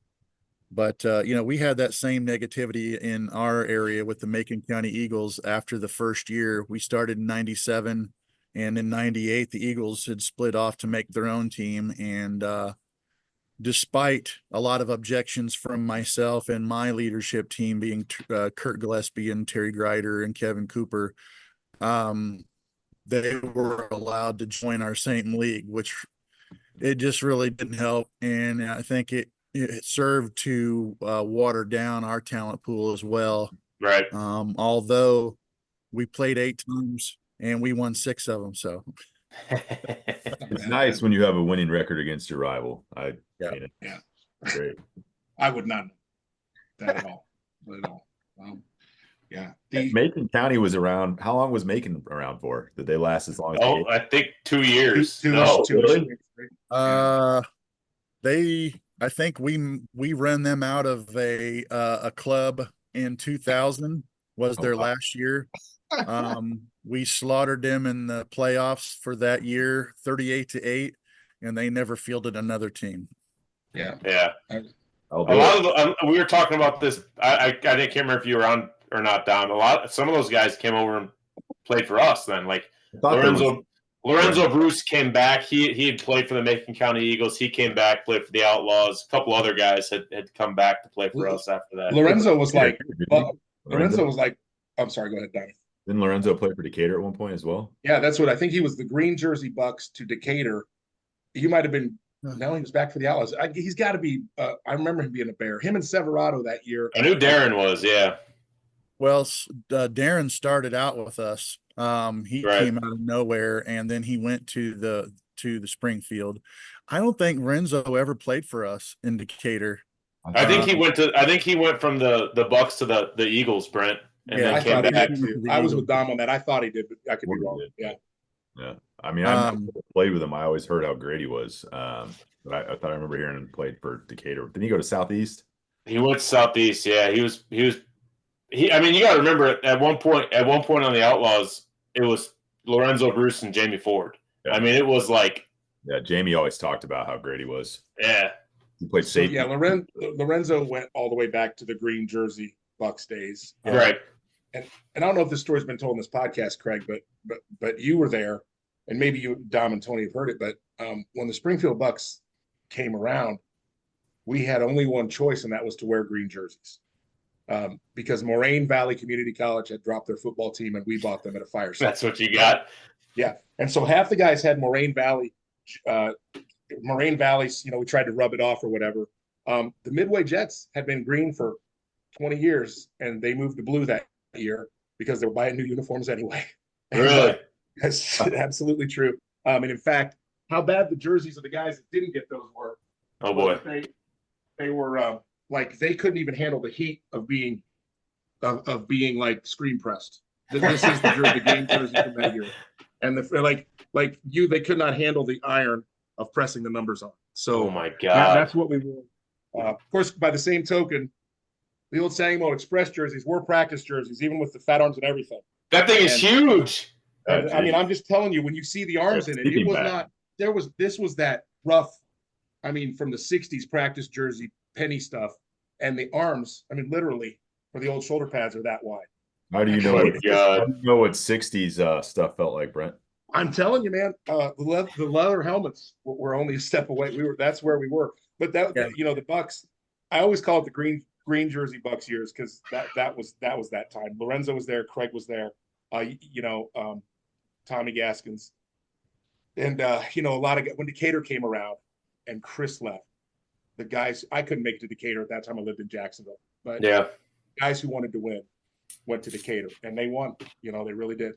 we had that same negativity in our area with the Macon County Eagles after the first year. We started in 97, and in 98, the Eagles had split off to make their own team. And despite a lot of objections from myself and my leadership team being Kurt Gillespie and Terry Grider and Kevin Cooper, they were allowed to join our Satan League, which it just really didn't help. And I think it served to water down our talent pool as well. Right. Although we played 8 times and we won 6 of them. So it's nice when you have a winning record against your rival. Great. I would not know that at all. Not at all. Macon County was around. How long was Macon around for? Did they last as long as? I think 2 years. Two really? I think we ran them out of a club in 2000 was their last year. We slaughtered them in the playoffs for that year, 38-8, and they never fielded another team. Yeah. A lot of we were talking about this. I can't remember if you were on or not, Don. Some of those guys came over and played for us then. Like Lorenzo Bruce came back. He had played for the Macon County Eagles. He came back, played for the Outlaws. A couple other guys had come back to play for us after that. Lorenzo was like, I'm sorry, go ahead, Donnie. Didn't Lorenzo play for Decatur at one point as well? Yeah, that's what I think. He was the green jersey Bucks to Decatur. He might have been. No, he was back for the Outlaws. He's got to be. I remember him being a Bear. Him and Severado that year. I knew Darren was. Yeah. Well, Darren started out with us. He came out of nowhere, and then he went to the Springfield. I don't think Renzo ever played for us in Decatur. I think he went from the Bucks to the Eagles, Brent, and then came back. I was with Dom on that. I thought he did, but I could be wrong. Yeah. I mean, I played with him. I always heard how great he was. But I thought I remember hearing him played for Decatur. Didn't he go to Southeast? He went to Southeast. Yeah, he was. I mean, you got to remember at one point on the Outlaws, it was Lorenzo Bruce and Jamie Ford. Yeah. I mean, it was like. Yeah, Jamie always talked about how great he was. Yeah. He played safety. Yeah, Lorenzo went all the way back to the green jersey Bucks days. Right. And I don't know if this story's been told in this podcast, Craig, but you were there, and maybe you, Dom, and Tony have heard it. But when the Springfield Bucks came around, we had only one choice, and that was to wear green jerseys, because Moraine Valley Community College had dropped their football team, and we bought them at a fire sale. That's what you got. Yeah, and so half the guys had Moraine Valley. Moraine Valley's, we tried to rub it off or whatever. The Midway Jets had been green for 20 years, and they moved to blue that year because they were buying new uniforms anyway. Really? That's absolutely true. And in fact, how bad the jerseys of the guys that didn't get those were. Oh boy. They were like they couldn't even handle the heat of being like screen pressed. This is the game jersey from that year. And they could not handle the iron of pressing the numbers on. So oh my God. That's what we wore. Of course, by the same token, the old Sangamo Express jerseys were practice jerseys, even with the fat arms and everything. That thing is huge. I mean, I'm just telling you, when you see the arms in it, it was not. This was that rough. I mean, from the '60s practice jersey penny stuff, and the arms. I mean, literally, for the old shoulder pads are that wide. How do you know? How do you know what '60s stuff felt like, Brent? I'm telling you, man. The leather helmets were only a step away. That's where we were. But the Bucs. I always call it the green jersey Bucs years because that was that time. Lorenzo was there. Craig was there. Tommy Gaskins, and a lot of when Decatur came around, and Chris left. The guys, I couldn't make it to Decatur at that time. I lived in Jacksonville, but guys who wanted to win went to Decatur, and they won. They really did.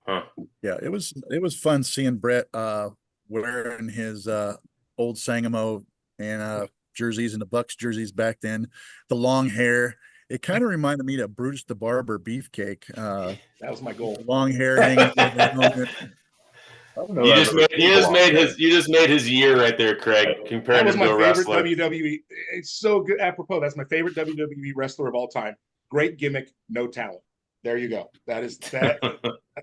Huh. Yeah, it was fun seeing Brett wearing his old Sangamo and jerseys and the Bucs jerseys back then. The long hair. It kind of reminded me of Bruce the Barber Beefcake. That was my goal. Long hair hanging over the helmet. You just made his year right there, Craig. Compared to a wrestler. WWE. It's so good. Apropos, that's my favorite WWE wrestler of all time. Great gimmick, no talent. There you go. That's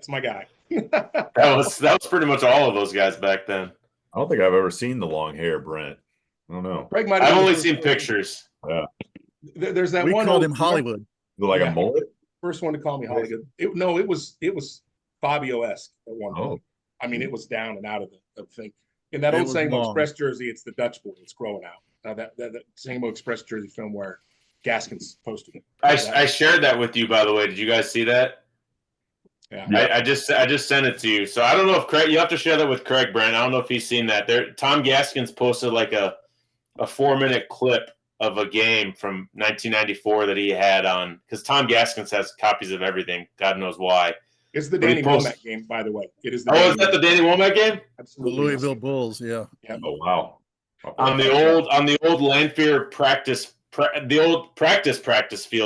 my guy. that was pretty much all of those guys back then. I don't think I've ever seen the long hair, Brent. I don't know. Craig I've only seen pictures. Yeah. There's that we one. We called him Hollywood. Like a mullet? First one to call me Hollywood. It was Fabio-esque at one point. I mean, it was down and out of the thing. In that old Sangamo Express jersey, it's the Dutch boy. It's growing out. That Sangamo Express jersey film where Gaskins posted it. I shared that with you, by the way. Did you guys see that? Yeah. I just sent it to you. So I don't know if Craig. You have to share that with Craig, Brent. I don't know if he's seen that. Tom Gaskins posted like a 4-minute clip of a game from 1994 that he had on, because Tom Gaskins has copies of everything. God knows why. It's the Danny Womack game, by the way. It is. Is that the Danny Womack game? Absolutely. The Louisville Bulls, yeah. Oh wow. On the old Lanphier practice field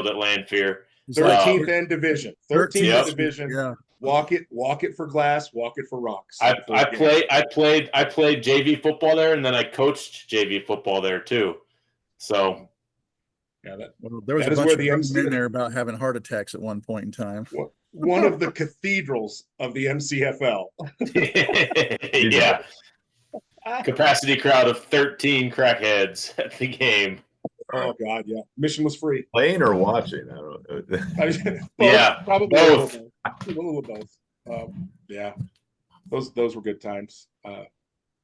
at Lanphier. 13th end division. 13th division. Yeah. Walk it for glass. Walk it for rocks. I played JV football there, and then I coached JV football there too. So. Yeah, there was a bunch of young men there about having heart attacks at one point in time. One of the cathedrals of the MCFL. Yeah. Capacity crowd of 13 crackheads at the game. Oh God, yeah. Mission was free. Playing or watching? I don't know. Yeah, probably both. A little of both. Yeah, those were good times. I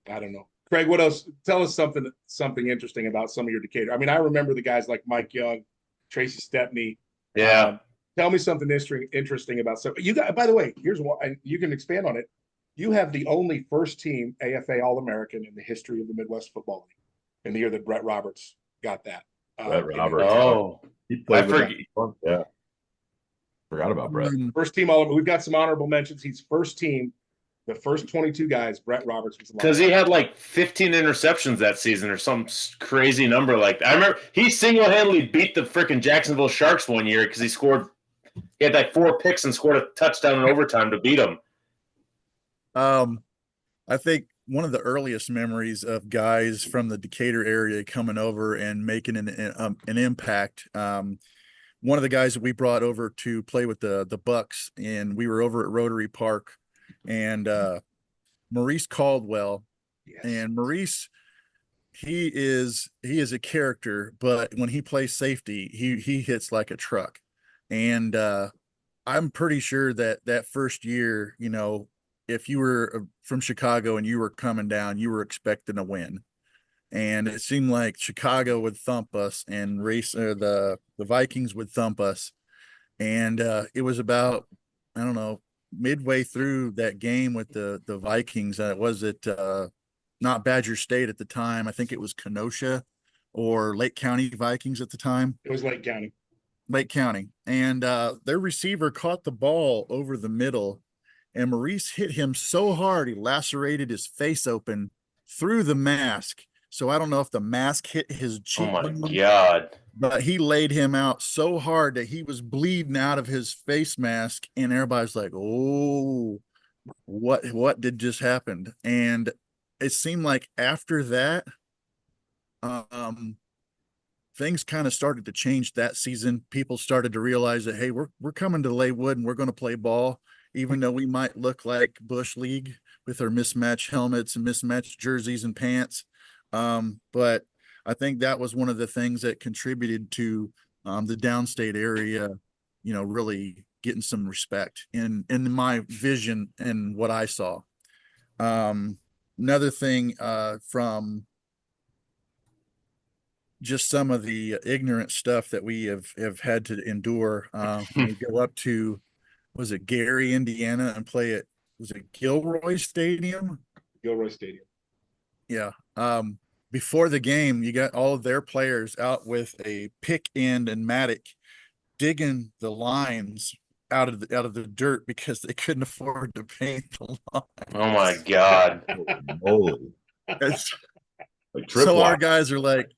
don't know. Craig, what else? Tell us something interesting about some of your Decatur. I mean, I remember the guys like Mike Young, Tracy Stepney. Yeah. Tell me something interesting about some. You got. By the way, here's one, and you can expand on it. You have the only first team AFA All-American in the history of the Midwest Football League, in the year that Brett Roberts got that. Brett Roberts. He played yeah. Forgot about Brett. First team We've got some honorable mentions. He's first team. The first 22 guys, Brett Roberts was because he had like 15 interceptions that season or some crazy number like that. I remember he single-handedly beat the freaking Jacksonville Sharks one year because he had like 4 picks and scored a touchdown in overtime to beat them. I think one of the earliest memories of guys from the Decatur area coming over and making an impact. One of the guys that we brought over to play with the Bucs, and we were over at Rotary Park, and Maurice Caldwell. Yes. And Maurice, he is a character, but when he plays safety, he hits like a truck. And I'm pretty sure that first year, if you were from Chicago and you were coming down, you were expecting a win. And it seemed like Chicago would thump us and the Vikings would thump us. And it was about, I don't know, midway through that game with the Vikings. Was it not Badger State at the time? I think it was Kenosha or Lake County Vikings at the time. It was Lake County. And their receiver caught the ball over the middle, and Maurice hit him so hard he lacerated his face open through the mask. So I don't know if the mask hit his cheek. Oh my God. But he laid him out so hard that he was bleeding out of his face mask, and everybody's like, "Oh, what did just happen?" And it seemed like after that, things kind of started to change that season. People started to realize that, hey, we're coming to lay wood and we're going to play ball. even though we might look like Bush League with our mismatched helmets and mismatched jerseys and pants. But I think that was one of the things that contributed to the downstate area, really getting some respect in my vision and what I saw. Another thing from just some of the ignorant stuff that we have had to endure when we go up to, was it Gary, Indiana, and play at, was it Gilroy Stadium? Gilroy Stadium. Yeah. Before the game, you got all of their players out with a pick end and mattock digging the lines out of the dirt because they couldn't afford to paint the lines. Oh my God. Holy. Like So our guys are like,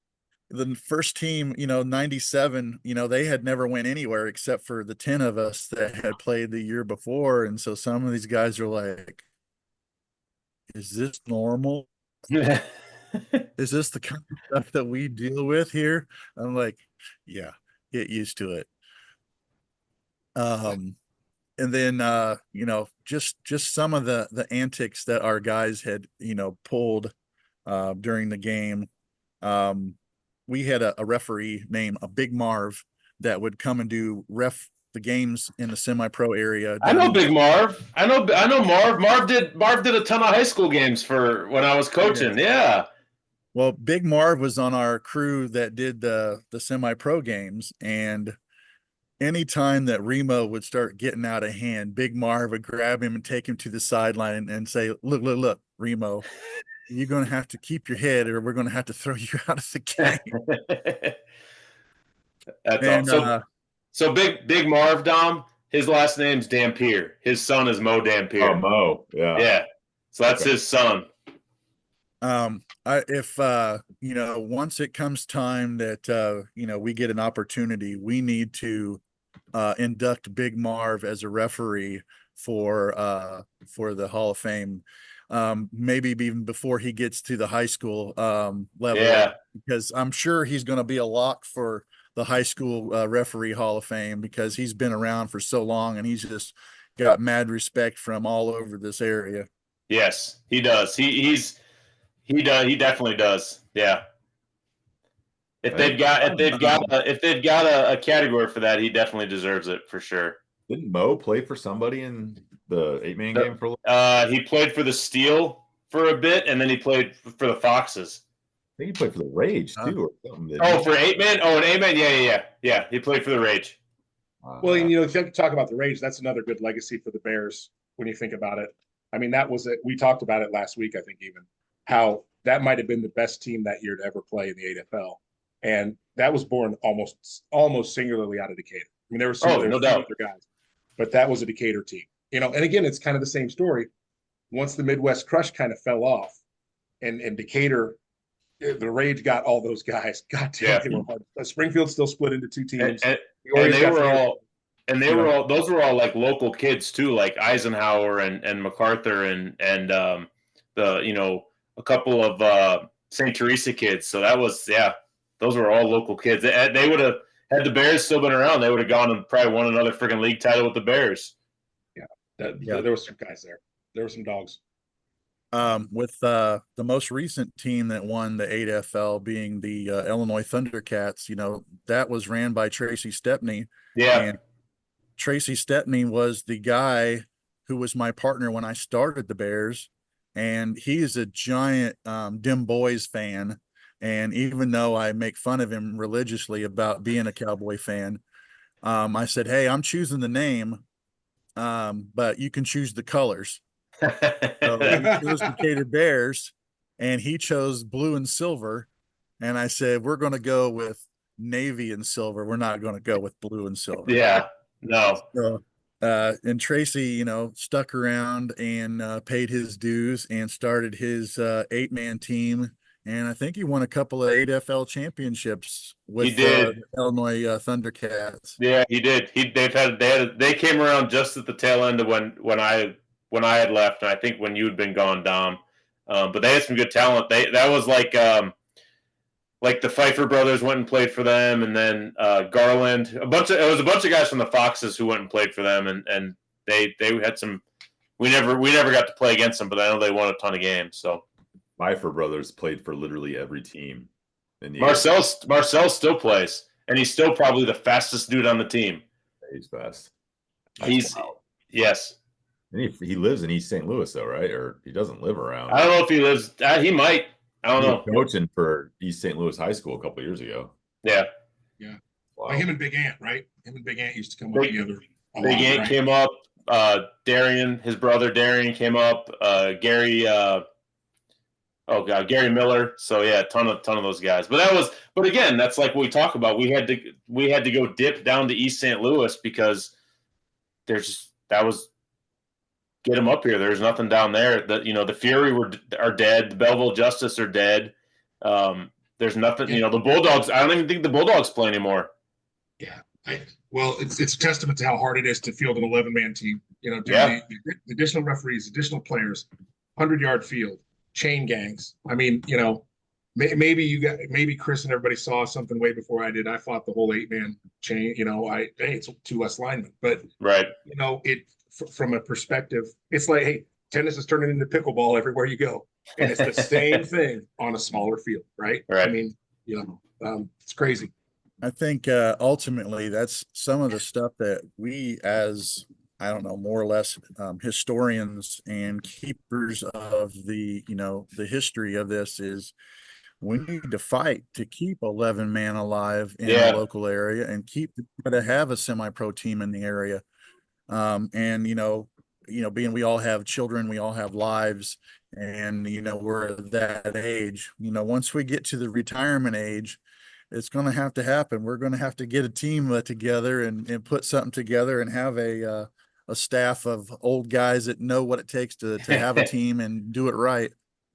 the first team, 97, they had never went anywhere except for the 10 of us that had played the year before. And so some of these guys are like, is this normal? Is this the kind of stuff that we deal with here? I'm like, yeah, get used to it. And then just some of the antics that our guys had pulled during the game. We had a referee named Big Marv that would come and do the games in the semi-pro area. I know Big Marv. I know Marv. Marv did a ton of high school games for when I was coaching. Yeah. Well, Big Marv was on our crew that did the semi-pro games, and anytime that Remo would start getting out of hand, Big Marv would grab him and take him to the sideline and say, look, Remo, you're going to have to keep your head or we're going to have to throw you out of the game. That's awesome. So Big Marv, Dom, his last name's Dampier. His son is Mo Dampier. Oh, Mo. Yeah. Yeah. So that's his son. Once it comes time that, we get an opportunity, we need to induct Big Marv as a referee for the Hall of Fame. Maybe even before he gets to the high school level, because I'm sure he's going to be a lock for the high school referee Hall of Fame because he's been around for so long and he's just got mad respect from all over this area. Yes, he does. He definitely does. Yeah. If they've got a category for that, he definitely deserves it for sure. Didn't Mo play for somebody in the 8-man game for a little? He played for the Steel for a bit, and then he played for the Foxes. I think he played for the Rage too, or something. For 8-man? Oh, an 8-man? Yeah. He played for the Rage. Well, if you have to talk about the Rage, that's another good legacy for the Bears when you think about it. I mean, that was it. We talked about it last week, I think, even how that might have been the best team that year to ever play in the AFL, and that was born almost singularly out of Decatur. I mean, there were some other guys, but that was a Decatur team. And again, it's kind of the same story. Once the Midwest Crush kind of fell off, and Decatur, the Rage got all those guys. God damn, they were hard. Springfield still split into two teams, and they were all those were all like local kids too, like Eisenhower and MacArthur and a couple of St. Teresa kids. So that was those were all local kids. They would have had the Bears still been around. They would have gone and probably won another freaking league title with the Bears. There were some guys there. There were some dogs. With the most recent team that won the 8FL being the Illinois Thundercats, that was ran by Tracy Stepney. Yeah. And Tracy Stepney was the guy who was my partner when I started the Bears. And he is a giant Dim Boys fan. And even though I make fun of him religiously about being a Cowboy fan, I said, hey, I'm choosing the name, but you can choose the colors. So he chose Decatur Bears, and he chose blue and silver. And I said, we're going to go with navy and silver. We're not going to go with blue and silver. Yeah, no. So, and Tracy, stuck around and paid his dues and started his 8-man team. And I think he won a couple of 8FL championships with the Illinois Thundercats. Yeah, he did. They came around just at the tail end of when I had left, and I think when you had been gone, Dom. But they had some good talent. That was like the Pfeiffer brothers went and played for them, and then Garland. It was a bunch of guys from the Foxes who went and played for them, and they had some. We never got to play against them, but I know they won a ton of games. So Pfeiffer brothers played for literally every team. In the Marcel still plays, and he's still probably the fastest dude on the team. He's fast. Yes. And he lives in East St. Louis, though, right? Or he doesn't live around. I don't know if he lives. He might. I don't know. Coaching for East St. Louis High School a couple years ago. Yeah. Wow. Like him and Big Ant, right? Him and Big Ant used to come up together. Big Ant came up. Darian, his brother Darian came up. Gary. Gary Miller. So yeah, ton of those guys. But again, that's like what we talk about. We had to go dip down to East St. Louis because get them up here. There's nothing down there. The Fury are dead. The Belleville Justice are dead. There's nothing. Yeah. The Bulldogs. I don't even think the Bulldogs play anymore. Yeah. It's a testament to how hard it is to field an 11-man team. Yeah. The additional referees, additional players, 100-yard field, chain gangs. I mean, maybe Chris and everybody saw something way before I did. I fought the whole 8-man chain. It's 2 less linemen, but right. From a perspective, it's like, hey, tennis is turning into pickleball everywhere you go, and it's the same thing on a smaller field, right? Right. I mean, it's crazy. I think ultimately that's some of the stuff that we, as I don't know, more or less historians and keepers of the history of this, is we need to fight to keep 11-man alive in the local area and try to have a semi-pro team in the area. And being we all have children, we all have lives, and we're at that age. Once we get to the retirement age, it's going to have to happen. We're going to have to get a team together and put something together and have a staff of old guys that know what it takes to have a team and do it right.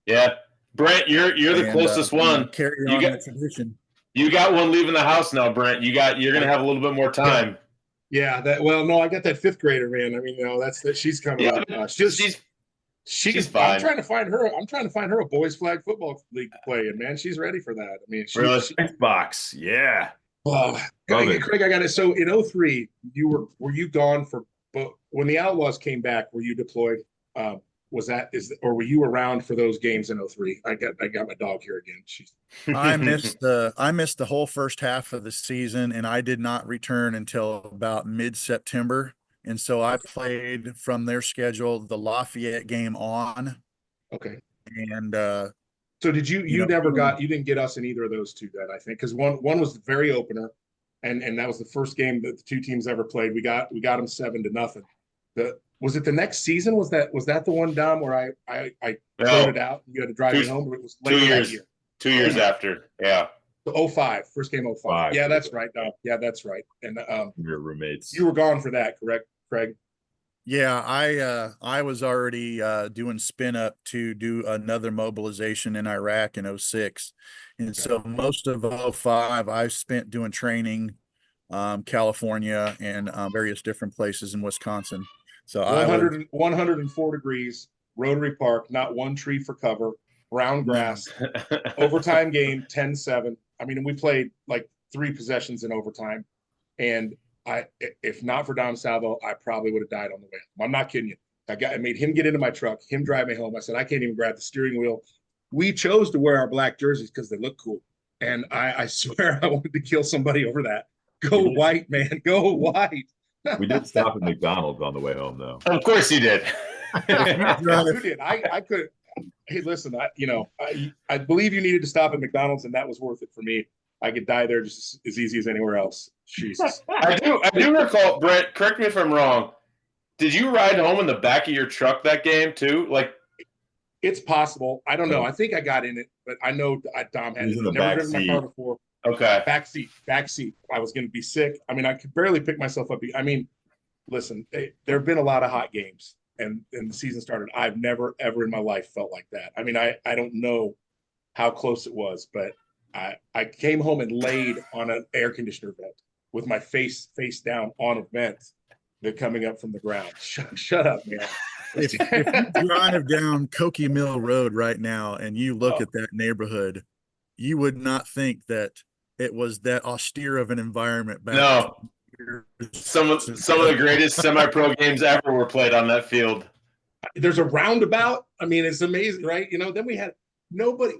Yeah, Brent, you're the closest one. Carry on that tradition. You got one leaving the house now, Brent. You're going to have a little bit more time. Yeah, no, I got that 5th grader, man. I mean, she's coming up. She's fine. I'm trying to find her a boys flag football league to play in, man. She's ready for that. I mean, Xbox, yeah. Craig, I got it. So in 2003, were you gone but when the Outlaws came back, were you deployed? Or were you around for those games in 2003? I got my dog here again. I missed the whole first half of the season, and I did not return until about mid-September. And so I played from their schedule the Lafayette game on. Okay. And so did you didn't get us in either of those two then, I think, because one was the very opener, and that was the first game that the two teams ever played. We got them 7-0. Was it the next season? Was that the one, Dom, where I floated out and you had to drive me home? Or it was later that year? 2 years after, yeah. So 05, first game 05. Yeah, that's right, Dom. Yeah, that's right. And your roommates. You were gone for that, correct, Craig? Yeah, I was already doing spin up to do another mobilization in Iraq in 06. And so most of 05 I spent doing training, California and various different places in Wisconsin. So 104 degrees, Rotary Park, not one tree for cover, brown grass, overtime game, 10-7. I mean, we played like 3 possessions in overtime. And if not for Dom Salvo, I probably would have died on the way home. I'm not kidding you. I made him get into my truck, him drive me home. I said, I can't even grab the steering wheel. We chose to wear our black jerseys because they look cool. And I swear I wanted to kill somebody over that. Go white, man. Go white. We did stop at McDonald's on the way home, though. Of course you did. You did. I could. Hey, listen. I believe you needed to stop at McDonald's, and that was worth it for me. I could die there just as easy as anywhere else. Jesus. I do recall, Brett. Correct me if I'm wrong. Did you ride home in the back of your truck that game too? Like, it's possible. I don't know. I think I got in it, but I know Dom had it. Never driven my car before. Okay. Back seat. I was going to be sick. I mean, I could barely pick myself up. I mean, listen, there have been a lot of hot games, and the season started. I've never, ever in my life felt like that. I mean, I don't know how close it was, but I came home and laid on an air conditioner vent with my face down on a vent that coming up from the ground. Shut up, man. If you drive down Cokie Mill Road right now and you look at that neighborhood, you would not think that it was that austere of an environment back. No. Some of the greatest semi-pro games ever were played on that field. There's a roundabout. I mean, it's amazing, right? Then we had nobody.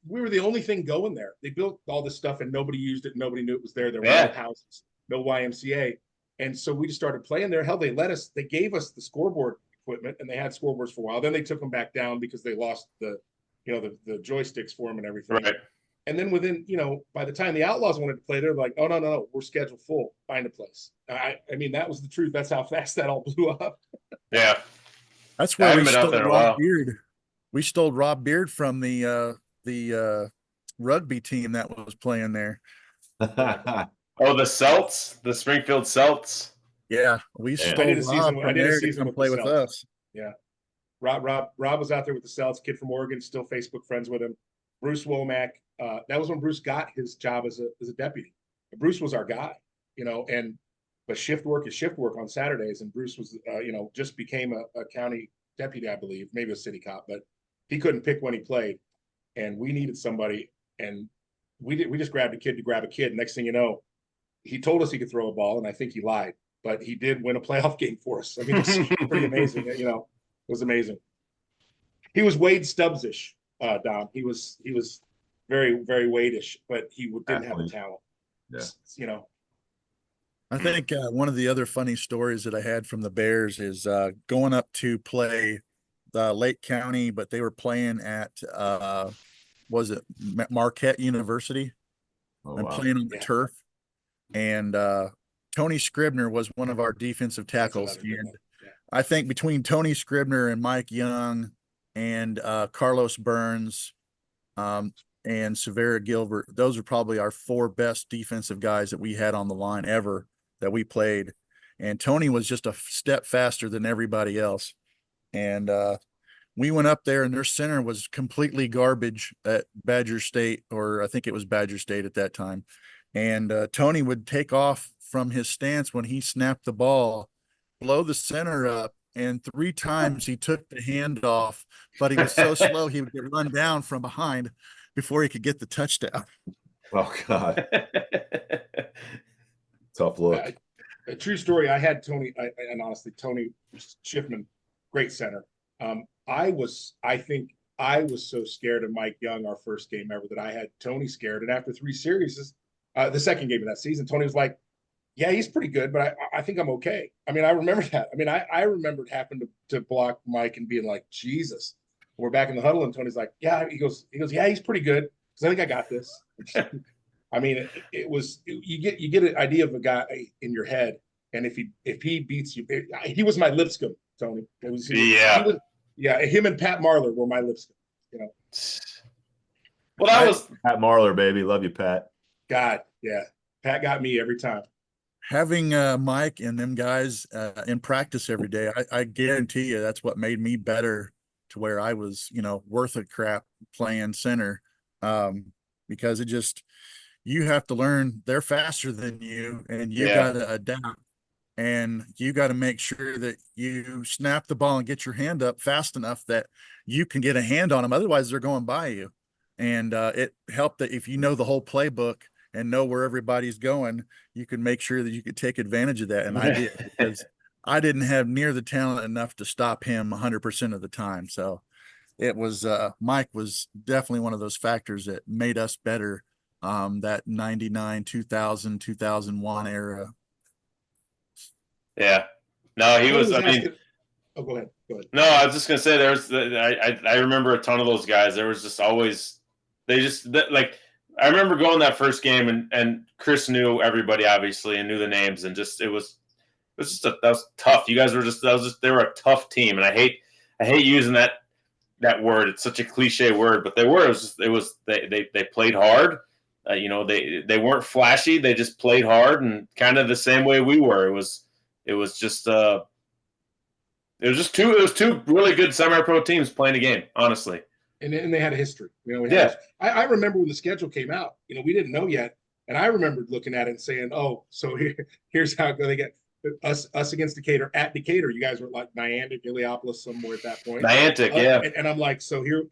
We were the only thing going there. They built all this stuff and nobody used it. Nobody knew it was there. There were no houses, no YMCA. And so we just started playing there. Hell, they gave us the scoreboard equipment, and they had scoreboards for a while. Then they took them back down because they lost the joysticks for them and everything. Right. And then within, by the time the Outlaws wanted to play, they're like, oh, no, we're scheduled full. Find a place. I mean, that was the truth. That's how fast that all blew up. Yeah. That's where we stole Rob Beard. We stole Rob Beard from the rugby team that was playing there. Oh, the Celts, the Springfield Celts. Yeah, we stole Rob from there to come play with us. Yeah, Rob was out there with the Celts. Kid from Oregon, still Facebook friends with him. Bruce Womack. That was when Bruce got his job as a deputy. Bruce was our guy, but shift work is shift work on Saturdays, and Bruce was just became a county deputy, I believe, maybe a city cop, but he couldn't pick when he played, and we needed somebody, and we just grabbed a kid to grab a kid. Next thing you know, he told us he could throw a ball, and I think he lied, but he did win a playoff game for us. I mean, it's pretty amazing. It was amazing. He was Wade Stubbs-ish, Dom. He was very, very Wade-ish, but he didn't have the talent. Yeah. I think one of the other funny stories that I had from the Bears is going up to play Lake County, but they were playing at was it Marquette University? And playing on the turf. And Tony Scribner was one of our defensive tackles. And I think between Tony Scribner and Mike Young and Carlos Burns and Severa Gilbert, those are probably our 4 best defensive guys that we had on the line ever that we played. And Tony was just a step faster than everybody else. And we went up there, and their center was completely garbage at Badger State, or I think it was Badger State at that time. And Tony would take off from his stance when he snapped the ball, blow the center up, and 3 times he took the handoff, but he was so slow he would get run down from behind before he could get the touchdown. Oh, God. Tough look. A true story. I had Tony, and honestly, Tony Schiffman, great center. I think I was so scared of Mike Young our first game ever that I had Tony scared. And after 3 series, the second game of that season, Tony was like, yeah, he's pretty good, but I think I'm okay. I mean, I remember that. I mean, I remembered having to block Mike and being like, Jesus. We're back in the huddle, and Tony's like, yeah, he goes, yeah, he's pretty good. Because I think I got this. I mean, you get an idea of a guy in your head, and if he beats you, he was my Lipscomb, Tony. Him and Pat Marler were my Lipscomb. Well, was Pat Marler, baby. Love you, Pat. God, yeah, Pat got me every time. Having Mike and them guys in practice every day, I guarantee you that's what made me better to where I was, worth a crap playing center, because you have to learn they're faster than you, and you got to adapt, and you got to make sure that you snap the ball and get your hand up fast enough that you can get a hand on them. Otherwise, they're going by you. And it helped that if you know the whole playbook and know where everybody's going, you can make sure that you could take advantage of that. And I did, because I didn't have near the talent enough to stop him 100% of the time. So it was Mike was definitely one of those factors that made us better, that 99, 2000, 2001 era. Yeah. No, he was, go ahead. No, I was just going to say I remember a ton of those guys. There was just always, I remember going that first game, and Chris knew everybody, obviously, and knew the names, and just, that was tough. You guys were they were a tough team. And I hate using that word. It's such a cliche word, but they were. They played hard. They weren't flashy. They just played hard, and kind of the same way we were. It was two really good semi-pro teams playing a game, honestly. And they had a history. I remember when the schedule came out. We didn't know yet, and I remembered looking at it and saying, "Oh, so here's how they get us against Decatur at Decatur. You guys were like Niantic, Iliopolis, somewhere at that point. Niantic, yeah." And I'm like, so here,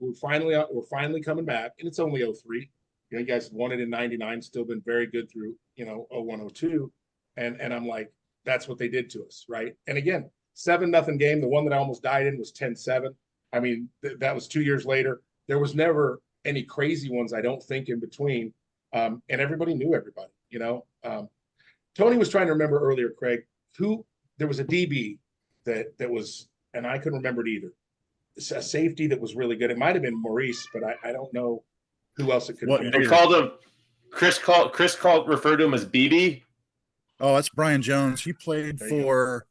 we're finally coming back, and it's only 03. You guys won it in '99, still been very good through 01, 02. And I'm like, that's what they did to us, right? And again, 7-0 game. The one that I almost died in was 10-7. I mean, that was 2 years later. There was never any crazy ones, I don't think, in between. And everybody knew everybody, you know. Tony was trying to remember earlier, Craig, who there was a DB that was, and I couldn't remember it either. It's a safety that was really good. It might have been Maurice, but I don't know who else it could have been. They called him Chris referred to him as BB. Oh, that's Brian Jones. He played for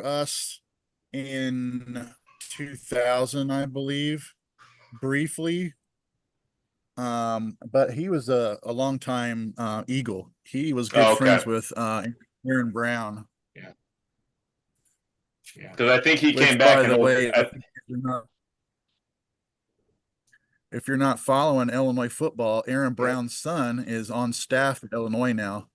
us in 2000, I believe, briefly. But he was a longtime Eagle. He was good friends with Aaron Brown. Yeah. Because I think he came By back. the way, if you're not following Illinois football, Aaron Brown's son is on staff at Illinois now.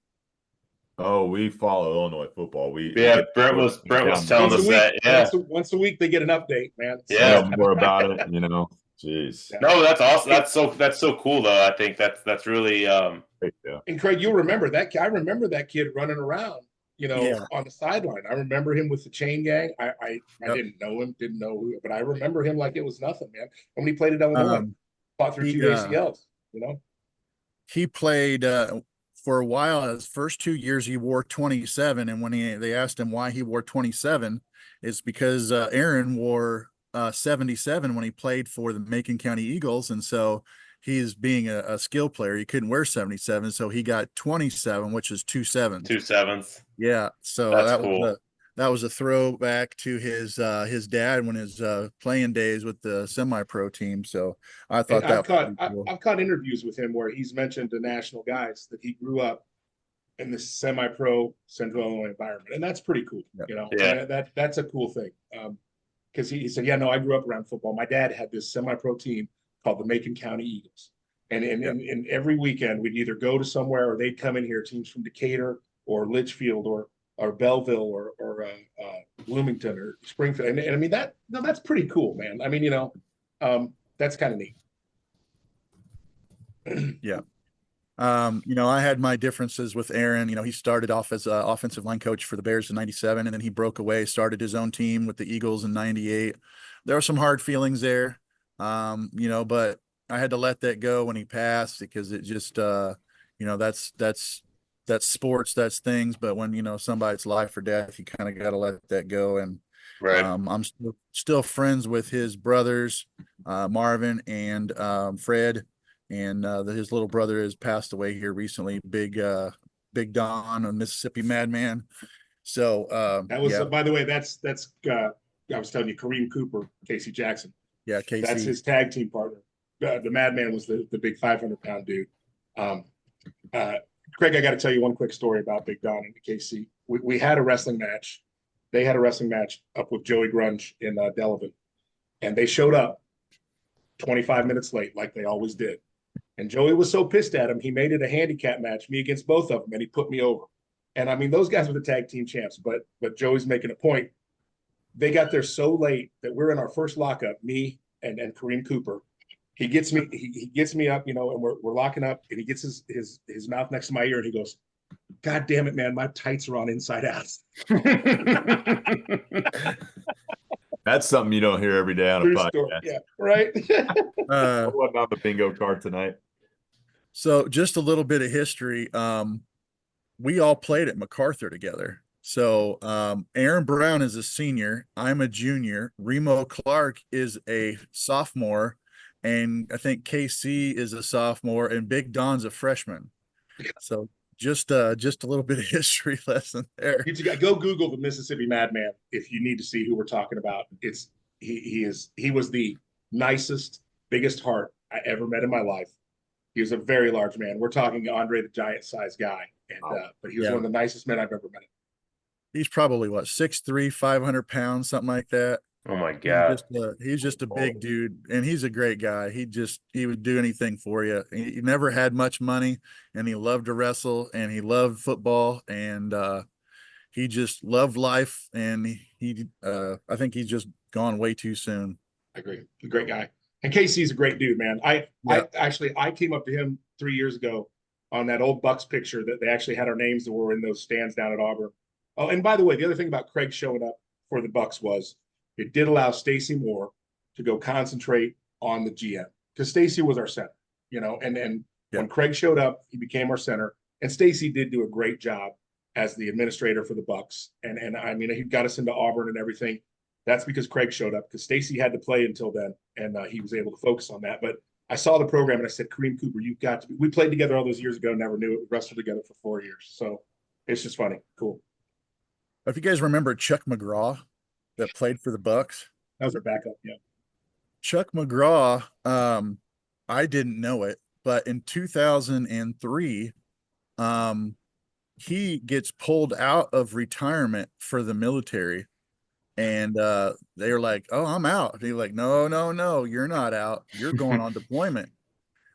Oh, we follow Illinois football. Brent was telling us that. Yeah, once a week they get an update, man. Yeah, more about it. You know, jeez. No, that's awesome. That's so cool, though. I think that's really. And Craig, you'll remember that. I remember that kid running around, you know, on the sideline. I remember him with the chain gang. I didn't know him, didn't know who, but I remember him like it was nothing, man. And when he played at Illinois, fought through 2 ACLs, you know. He played for a while. His first 2 years, he wore 27, and when they asked him why he wore 27, it's because Aaron wore 77 when he played for the Macon County Eagles, and so he's being a skill player. He couldn't wear 77, so he got 27, which is 2 sevens. 2 sevens. Yeah, so that's cool. That was a throwback to his dad when his playing days with the semi-pro team. So I thought I've caught interviews with him where he's mentioned to national guys that he grew up in this semi-pro Central Illinois environment, and that's pretty cool. You know, that's a cool thing. Because he said, yeah, no, I grew up around football. My dad had this semi-pro team called the Macon County Eagles, and every weekend we'd either go to somewhere or they'd come in here, teams from Decatur or Litchfield or Belleville or Bloomington or Springfield. And I mean, that's pretty cool, man. I mean, you know, that's kind of neat. Yeah. You know, I had my differences with Aaron. You know, he started off as an offensive line coach for the Bears in '97, and then he broke away, started his own team with the Eagles in '98. There were some hard feelings there, you know, but I had to let that go when he passed because it just, you know, that's sports, that's things. But when, you know, somebody's life or death, you kind of got to let that go. And I'm still friends with his brothers, Marvin and Fred, and his little brother has passed away here recently. Big Don, a Mississippi Madman. So that was by the way, that's I was telling you, Kareem Cooper, Casey Jackson. Yeah, Casey. That's his tag team partner. The Madman was the big 500-pound dude. Craig, I got to tell you one quick story about Big Don and KC. We had a wrestling match. They had a wrestling match up with Joey Grunge in Delavan. And they showed up 25 minutes late, like they always did. And Joey was so pissed at him, he made it a handicap match, me against both of them, and he put me over. And I mean, those guys were the tag team champs, but Joey's making a point. They got there so late that we're in our first lockup, me and Kareem Cooper. He gets me up, you know, and we're locking up, and he gets his mouth next to my ear, and he goes, "God damn it, man, my tights are on inside out." That's something you don't hear every day on a podcast. Story. Yeah, right. I wasn't on the bingo card tonight. So just a little bit of history. We all played at MacArthur together. So Aaron Brown is a senior. I'm a junior. Remo Clark is a sophomore. And I think KC is a sophomore, and Big Don's a freshman. So just a little bit of history lesson there. You got go Google the Mississippi Madman if you need to see who we're talking about. He was the nicest, biggest heart I ever met in my life. He was a very large man. We're talking Andre the Giant size guy, and but he was one of the nicest men I've ever met. He's probably what, 6'3", 500 pounds, something like that. Oh my God. He's just a big dude, and he's a great guy. He would do anything for you. He never had much money, and he loved to wrestle, and he loved football, and he just loved life. And I think he's just gone way too soon. I agree. He's a great guy. And Casey's a great dude, man. I came up to him 3 years ago on that old Bucks picture that they actually had our names that were in those stands down at Auburn. Oh, and by the way, the other thing about Craig showing up for the Bucks was it did allow Stacy Moore to go concentrate on the GM because Stacy was our center, and when Craig showed up, he became our center, and Stacy did do a great job as the administrator for the Bucks. And I mean, he got us into Auburn and everything. That's because Craig showed up because Stacy had to play until then, and he was able to focus on that. But I saw the program and I said, Kareem Cooper, you've got to be. We played together all those years ago, never knew it. We wrestled together for 4 years. So it's just funny. Cool. If you guys remember Chuck McGraw that played for the Bucks. That was our backup. Yeah. Chuck McGraw, I didn't know it, but in 2003, he gets pulled out of retirement for the military. And they were like, "Oh, I'm out." And he's like, No, you're not out. You're going on deployment.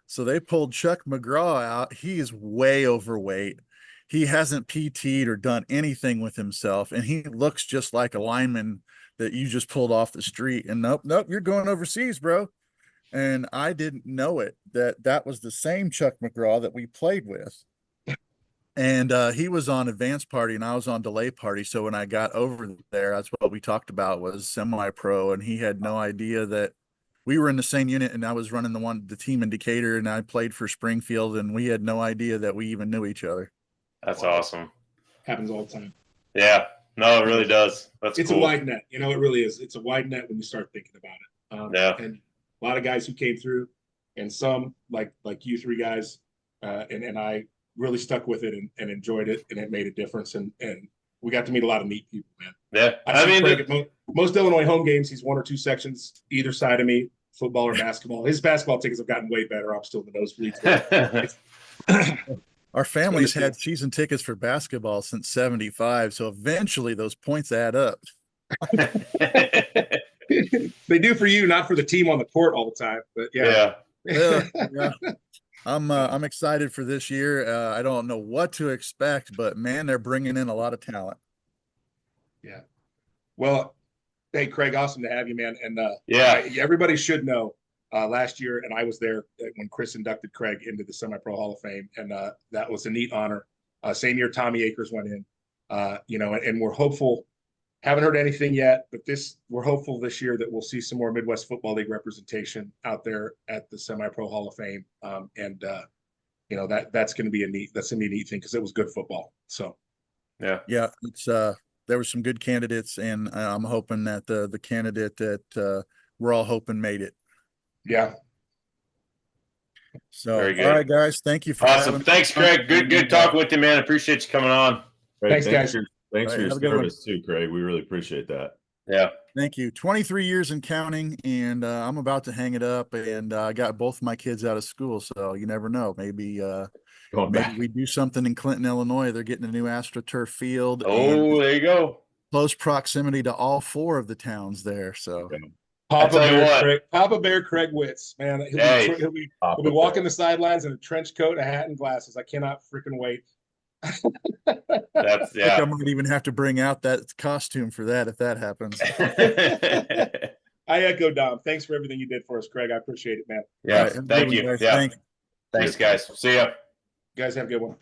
So they pulled Chuck McGraw out. He is way overweight. He hasn't PT'd or done anything with himself. And he looks just like a lineman that you just pulled off the street. And nope, you're going overseas, bro. And I didn't know it, that was the same Chuck McGraw that we played with. And he was on advanced party and I was on delay party. So when I got over there, that's what we talked about was semi-pro. And he had no idea that we were in the same unit, and I was running the team in Decatur, and I played for Springfield, and we had no idea that we even knew each other. That's awesome. Happens all the time. Yeah. No, it really does. It's cool. A wide net. It really is. It's a wide net when you start thinking about it. And a lot of guys who came through, and some like you three guys, and I really stuck with it and enjoyed it, and it made a difference. And we got to meet a lot of neat people, man. Yeah. I mean, Craig, at most Illinois home games, he's 1 or 2 sections either side of me, football or basketball. His basketball tickets have gotten way better. I'm still in the nosebleeds. Our family's had season tickets for basketball since 75. So eventually those points add up. They do for you, not for the team on the court all the time. But yeah. I'm excited for this year. I don't know what to expect, but man, they're bringing in a lot of talent. Yeah. Well, hey, Craig, awesome to have you, man. And everybody should know last year, and I was there when Chris inducted Craig into the Semi-Pro Hall of Fame, and that was a neat honor. Same year Tommy Akers went in, and we're hopeful. Haven't heard anything yet, but we're hopeful this year that we'll see some more Midwest Football League representation out there at the Semi-Pro Hall of Fame, that's going to be a neat thing because it was good football. So, yeah, it's there were some good candidates, and I'm hoping that the candidate that we're all hoping made it. Yeah. So, all right, guys, thank you for awesome. Thanks, Craig. Good talking with you, man. Appreciate you coming on. Thanks, guys. Thanks for your service too, Craig. We really appreciate that. Yeah. Thank you. 23 years and counting, and I'm about to hang it up, and I got both my kids out of school, so you never know. Maybe we do something in Clinton, Illinois. They're getting a new AstroTurf field. Oh, there you go. Close proximity to all 4 of the towns there. So, Papa Bear Craig Witts, man. He'll be walking the sidelines in a trench coat, a hat, and glasses. I cannot freaking wait. That's I might even have to bring out that costume for that if that happens. I echo Dom. Thanks for everything you did for us, Craig. I appreciate it, man. Yeah, thank you. Guys. Yeah. Thanks, guys. See ya. You guys have a good one.